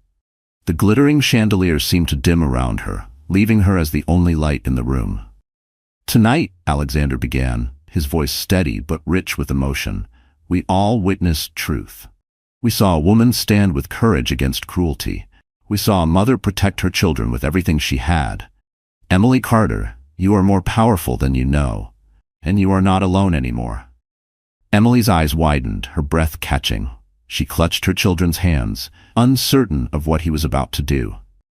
the glittering chandelier seemed to dim around her, leaving her as the only light in the room. "Tonight," Alexander began, his voice steady but rich with emotion, "we all witnessed truth. We saw a woman stand with courage against cruelty. We saw a mother protect her children with everything she had. Emily Carter, you are more powerful than you know, and you are not alone anymore." Emily's eyes widened, her breath catching. She clutched her children's hands, uncertain of what he was about to do.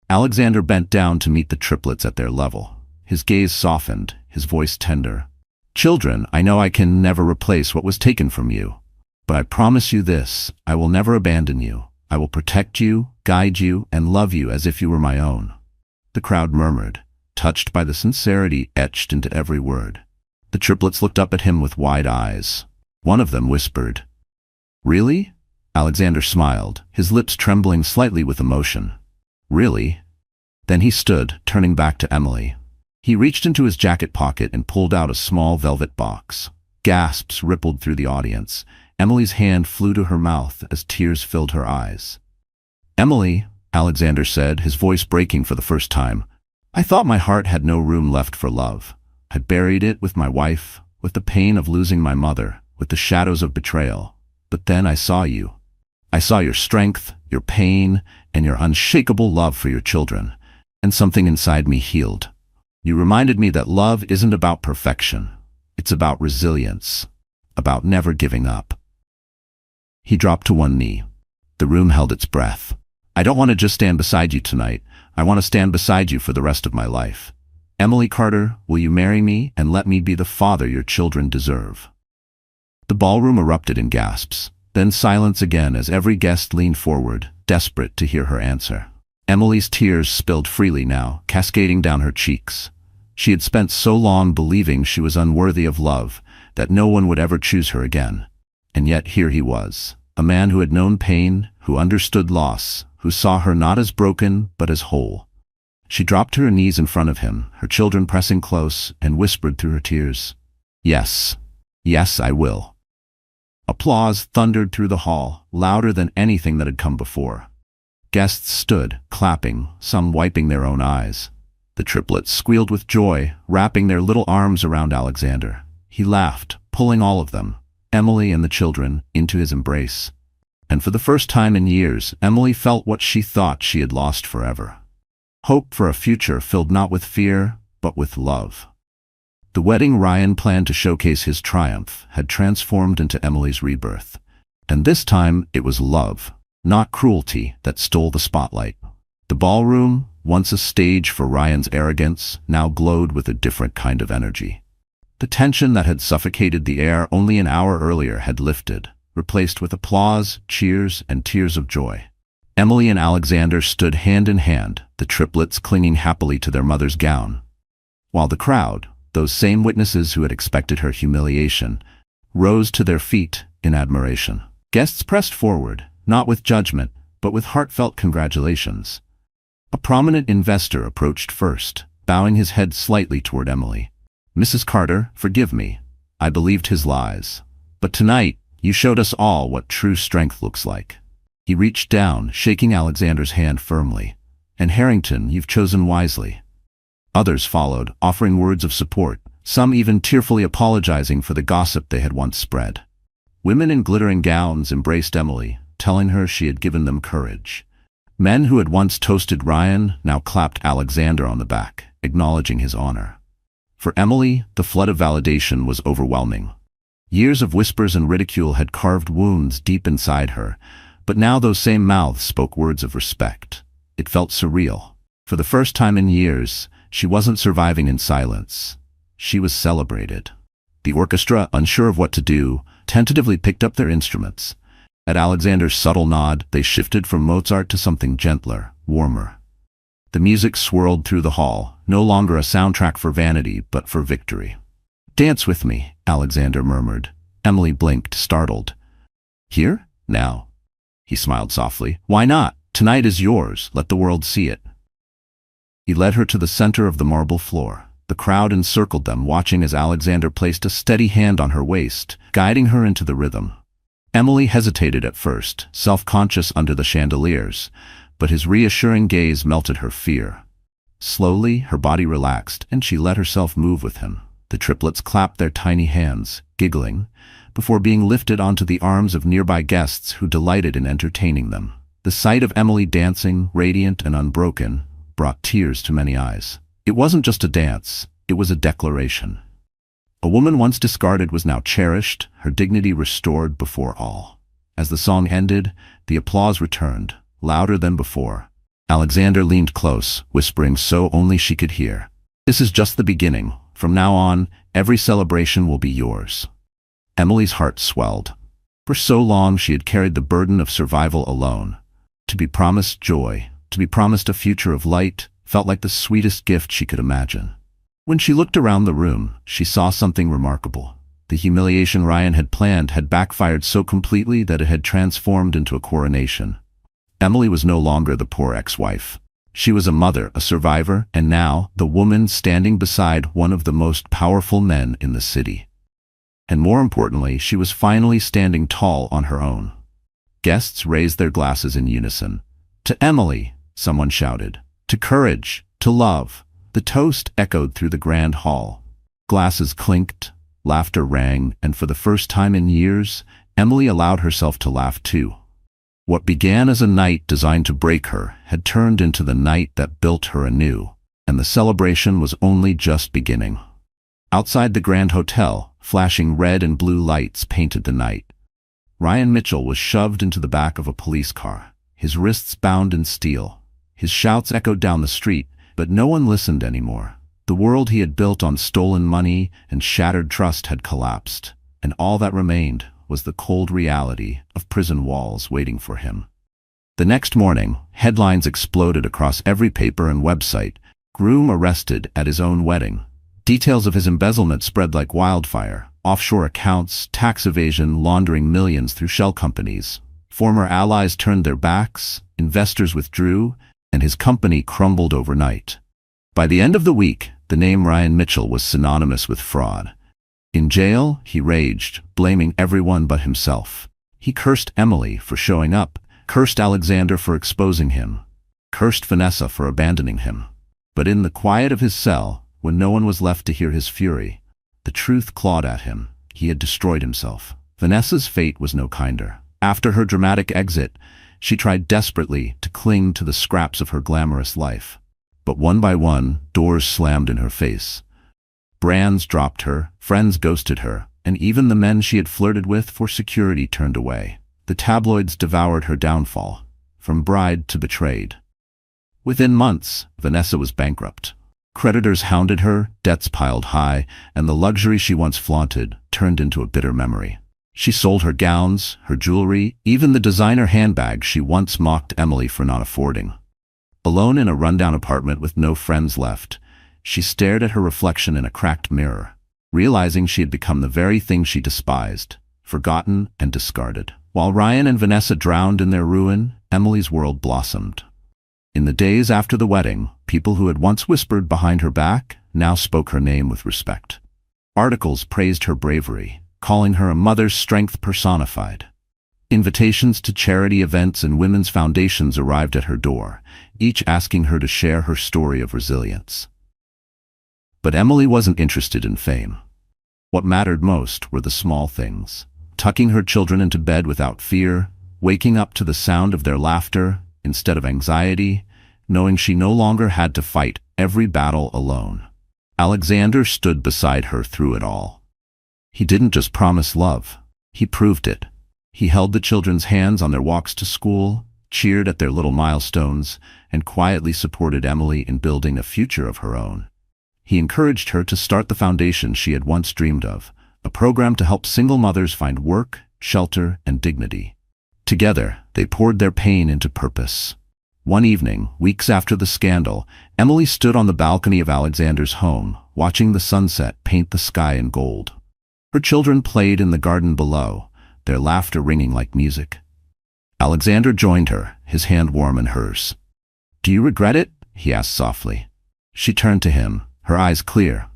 Alexander bent down to meet the triplets at their level. His gaze softened, his voice tender. "Children, I know I can never replace what was taken from you. But I promise you this, I will never abandon you. I will protect you, guide you, and love you as if you were my own." The crowd murmured, touched by the sincerity etched into every word. The triplets looked up at him with wide eyes. One of them whispered, "Really?" Alexander smiled, his lips trembling slightly with emotion. "Really?" Then he stood, turning back to Emily. He reached into his jacket pocket and pulled out a small velvet box. Gasps rippled through the audience. Emily's hand flew to her mouth as tears filled her eyes. "Emily," Alexander said, his voice breaking for the first time, "I thought my heart had no room left for love. I'd buried it with my wife, with the pain of losing my mother, with the shadows of betrayal. But then I saw you. I saw your strength, your pain, and your unshakable love for your children, and something inside me healed. You reminded me that love isn't about perfection. It's about resilience, about never giving up." He dropped to one knee. The room held its breath. "I don't want to just stand beside you tonight. I want to stand beside you for the rest of my life. Emily Carter, will you marry me and let me be the father your children deserve?" The ballroom erupted in gasps, then silence again as every guest leaned forward, desperate to hear her answer. Emily's tears spilled freely now, cascading down her cheeks. She had spent so long believing she was unworthy of love, that no one would ever choose her again. And yet here he was, a man who had known pain, who understood loss, who saw her not as broken, but as whole. She dropped to her knees in front of him, her children pressing close, and whispered through her tears, "Yes, yes, I will." Applause thundered through the hall, louder than anything that had come before. Guests stood, clapping, some wiping their own eyes. The triplets squealed with joy, wrapping their little arms around Alexander. He laughed, pulling all of them, Emily and the children, into his embrace. And for the first time in years, Emily felt what she thought she had lost forever. Hope for a future filled not with fear, but with love. The wedding Ryan planned to showcase his triumph had transformed into Emily's rebirth. And this time it was love, not cruelty, that stole the spotlight. The ballroom, once a stage for Ryan's arrogance, now glowed with a different kind of energy. The tension that had suffocated the air only an hour earlier had lifted, replaced with applause, cheers, and tears of joy. Emily and Alexander stood hand in hand, the triplets clinging happily to their mother's gown, while the crowd, those same witnesses who had expected her humiliation, rose to their feet in admiration. Guests pressed forward, not with judgment, but with heartfelt congratulations. A prominent investor approached first, bowing his head slightly toward Emily. "Mrs. Carter, forgive me. I believed his lies. But tonight, you showed us all what true strength looks like." He reached down, shaking Alexander's hand firmly. "And Harrington, you've chosen wisely." Others followed, offering words of support, some even tearfully apologizing for the gossip they had once spread. Women in glittering gowns embraced Emily, telling her she had given them courage. Men who had once toasted Ryan now clapped Alexander on the back, acknowledging his honor. For Emily, the flood of validation was overwhelming. Years of whispers and ridicule had carved wounds deep inside her, but now those same mouths spoke words of respect. It felt surreal. For the first time in years, she wasn't surviving in silence. She was celebrated. The orchestra, unsure of what to do, tentatively picked up their instruments. At Alexander's subtle nod, they shifted from Mozart to something gentler, warmer. The music swirled through the hall, no longer a soundtrack for vanity, but for victory. "Dance with me," Alexander murmured. Emily blinked, startled. "Here? Now?" He smiled softly. "Why not? Tonight is yours. Let the world see it." He led her to the center of the marble floor. The crowd encircled them, watching as Alexander placed a steady hand on her waist, guiding her into the rhythm. Emily hesitated at first, self-conscious under the chandeliers, but his reassuring gaze melted her fear. Slowly, her body relaxed, and she let herself move with him. The triplets clapped their tiny hands, giggling, before being lifted onto the arms of nearby guests who delighted in entertaining them. The sight of Emily dancing, radiant and unbroken, brought tears to many eyes. It wasn't just a dance, it was a declaration. A woman once discarded was now cherished, her dignity restored before all. As the song ended, the applause returned, louder than before. Alexander leaned close, whispering so only she could hear. "This is just the beginning. From now on, every celebration will be yours." Emily's heart swelled. For so long she had carried the burden of survival alone. To be promised joy, to be promised a future of light, felt like the sweetest gift she could imagine. When she looked around the room, she saw something remarkable. The humiliation Ryan had planned had backfired so completely that it had transformed into a coronation. Emily was no longer the poor ex-wife. She was a mother, a survivor, and now the woman standing beside one of the most powerful men in the city. And more importantly, she was finally standing tall on her own. Guests raised their glasses in unison. "To Emily," someone shouted. "To courage, to love." The toast echoed through the grand hall. Glasses clinked, laughter rang, and for the first time in years, Emily allowed herself to laugh too. What began as a night designed to break her had turned into the night that built her anew, and the celebration was only just beginning. Outside the Grand Hotel, flashing red and blue lights painted the night. Ryan Mitchell was shoved into the back of a police car, his wrists bound in steel. His shouts echoed down the street, but no one listened anymore. The world he had built on stolen money and shattered trust had collapsed, and all that remained was the cold reality of prison walls waiting for him. The next morning, headlines exploded across every paper and website. Groom arrested at his own wedding. Details of his embezzlement spread like wildfire. Offshore accounts, tax evasion, laundering millions through shell companies. Former allies turned their backs, investors withdrew, and his company crumbled overnight. By the end of the week, the name Ryan Mitchell was synonymous with fraud. In jail, he raged, blaming everyone but himself. He cursed Emily for showing up, cursed Alexander for exposing him, cursed Vanessa for abandoning him. But in the quiet of his cell, when no one was left to hear his fury, the truth clawed at him. He had destroyed himself. Vanessa's fate was no kinder. After her dramatic exit, she tried desperately to cling to the scraps of her glamorous life. But one by one, doors slammed in her face. Brands dropped her, friends ghosted her, and even the men she had flirted with for security turned away. The tabloids devoured her downfall, from bride to betrayed. Within months, Vanessa was bankrupt. Creditors hounded her, debts piled high, and the luxury she once flaunted turned into a bitter memory. She sold her gowns, her jewelry, even the designer handbag she once mocked Emily for not affording. Alone in a rundown apartment with no friends left, she stared at her reflection in a cracked mirror, realizing she had become the very thing she despised, forgotten and discarded. While Ryan and Vanessa drowned in their ruin, Emily's world blossomed. In the days after the wedding, people who had once whispered behind her back now spoke her name with respect. Articles praised her bravery, calling her a mother's strength personified. Invitations to charity events and women's foundations arrived at her door, each asking her to share her story of resilience. But Emily wasn't interested in fame. What mattered most were the small things. Tucking her children into bed without fear, waking up to the sound of their laughter, instead of anxiety, knowing she no longer had to fight every battle alone. Alexander stood beside her through it all. He didn't just promise love, he proved it. He held the children's hands on their walks to school, cheered at their little milestones, and quietly supported Emily in building a future of her own. He encouraged her to start the foundation she had once dreamed of, a program to help single mothers find work, shelter, and dignity. Together, they poured their pain into purpose. One evening, weeks after the scandal, Emily stood on the balcony of Alexander's home, watching the sunset paint the sky in gold. Her children played in the garden below, their laughter ringing like music. Alexander joined her, his hand warm in hers. "Do you regret it?" he asked softly. She turned to him, her eyes clear.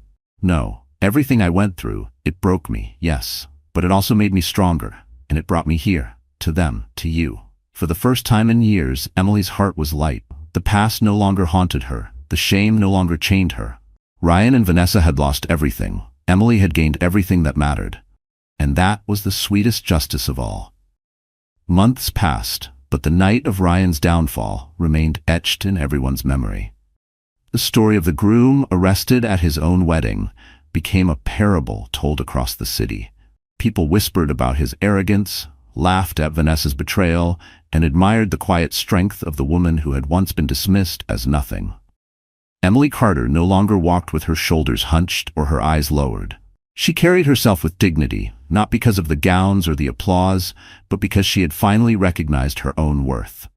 "No, everything I went through, it broke me, yes, but it also made me stronger, and it brought me here, to them, to you." For the first time in years, Emily's heart was light. The past no longer haunted her, the shame no longer chained her. Ryan and Vanessa had lost everything. Emily had gained everything that mattered. And that was the sweetest justice of all. Months passed, but the night of Ryan's downfall remained etched in everyone's memory. The story of the groom arrested at his own wedding became a parable told across the city. People whispered about his arrogance, laughed at Vanessa's betrayal, and admired the quiet strength of the woman who had once been dismissed as nothing. Emily Carter no longer walked with her shoulders hunched or her eyes lowered. She carried herself with dignity, not because of the gowns or the applause, but because she had finally recognized her own worth.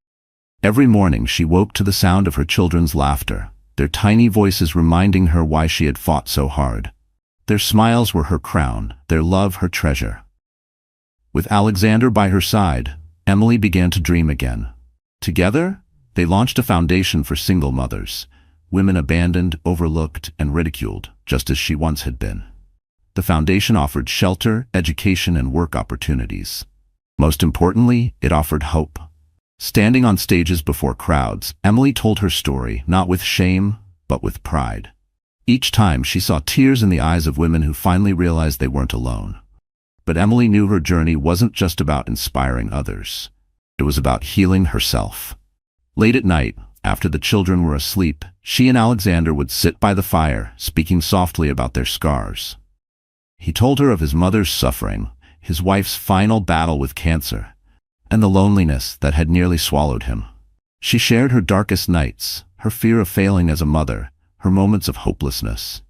Every morning she woke to the sound of her children's laughter, their tiny voices reminding her why she had fought so hard. Their smiles were her crown, their love her treasure. With Alexander by her side, Emily began to dream again. Together, they launched a foundation for single mothers, women abandoned, overlooked, and ridiculed, just as she once had been. The foundation offered shelter, education, and work opportunities. Most importantly, it offered hope. Standing on stages before crowds, Emily told her story, not with shame, but with pride. Each time she saw tears in the eyes of women who finally realized they weren't alone. But Emily knew her journey wasn't just about inspiring others. It was about healing herself. Late at night, after the children were asleep, she and Alexander would sit by the fire, speaking softly about their scars. He told her of his mother's suffering, his wife's final battle with cancer, and the loneliness that had nearly swallowed him. She shared her darkest nights, her fear of failing as a mother, her moments of hopelessness.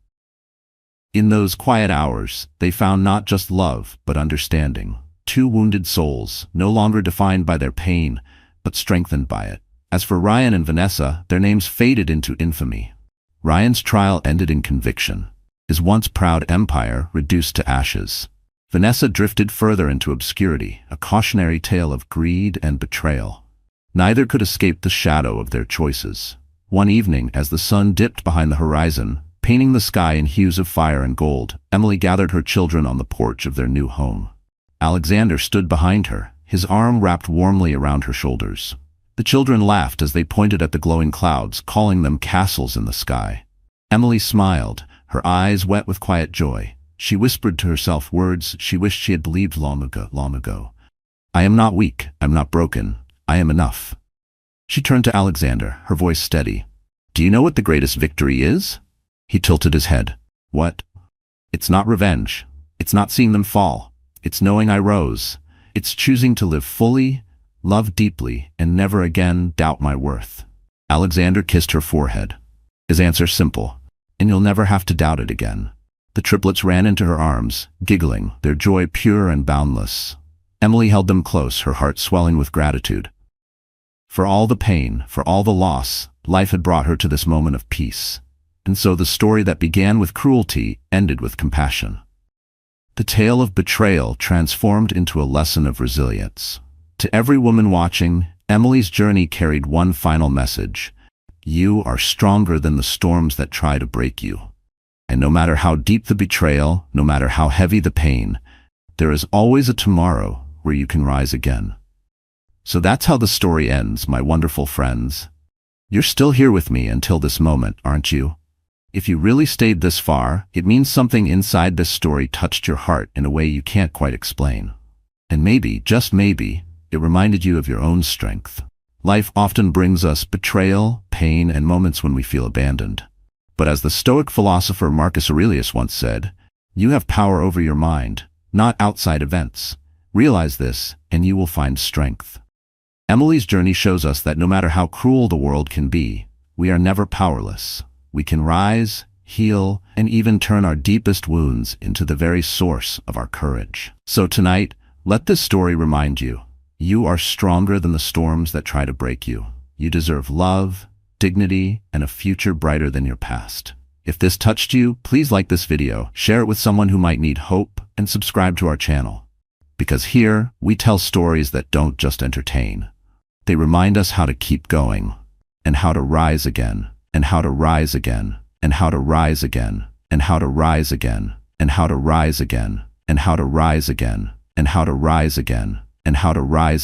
In those quiet hours, they found not just love, but understanding. Two wounded souls, no longer defined by their pain, but strengthened by it. As for Ryan and Vanessa, their names faded into infamy. Ryan's trial ended in conviction, his once proud empire reduced to ashes. Vanessa drifted further into obscurity, a cautionary tale of greed and betrayal. Neither could escape the shadow of their choices. One evening, as the sun dipped behind the horizon, painting the sky in hues of fire and gold, Emily gathered her children on the porch of their new home. Alexander stood behind her, his arm wrapped warmly around her shoulders. The children laughed as they pointed at the glowing clouds, calling them castles in the sky. Emily smiled, her eyes wet with quiet joy. She whispered to herself words she wished she had believed long ago. "I am not weak, I'm not broken, I am enough." She turned to Alexander, her voice steady. "Do you know what the greatest victory is?" He tilted his head. "What?" "It's not revenge. It's not seeing them fall. It's knowing I rose. It's choosing to live fully, love deeply, and never again doubt my worth." Alexander kissed her forehead. His answer simple, "And you'll never have to doubt it again." The triplets ran into her arms, giggling, their joy pure and boundless. Emily held them close, her heart swelling with gratitude. For all the pain, for all the loss, life had brought her to this moment of peace. And so the story that began with cruelty ended with compassion. The tale of betrayal transformed into a lesson of resilience. To every woman watching, Emily's journey carried one final message. You are stronger than the storms that try to break you. And no matter how deep the betrayal, no matter how heavy the pain, there is always a tomorrow where you can rise again. So that's how the story ends, my wonderful friends. You're still here with me until this moment, aren't you? If you really stayed this far, it means something inside this story touched your heart in a way you can't quite explain. And maybe, just maybe, it reminded you of your own strength. Life often brings us betrayal, pain, and moments when we feel abandoned. But as the Stoic philosopher Marcus Aurelius once said, "You have power over your mind, not outside events. Realize this, and you will find strength." Emily's journey shows us that no matter how cruel the world can be, we are never powerless. We can rise, heal, and even turn our deepest wounds into the very source of our courage. So tonight, let this story remind you, you are stronger than the storms that try to break you. You deserve love, dignity, and a future brighter than your past. If this touched you, please like this video, share it with someone who might need hope, and subscribe to our channel. Because here, we tell stories that don't just entertain. They remind us how to keep going, and how to rise again, and how to rise again, and how to rise again, and how to rise again, and how to rise again, and how to rise again, and how to rise again, and how to rise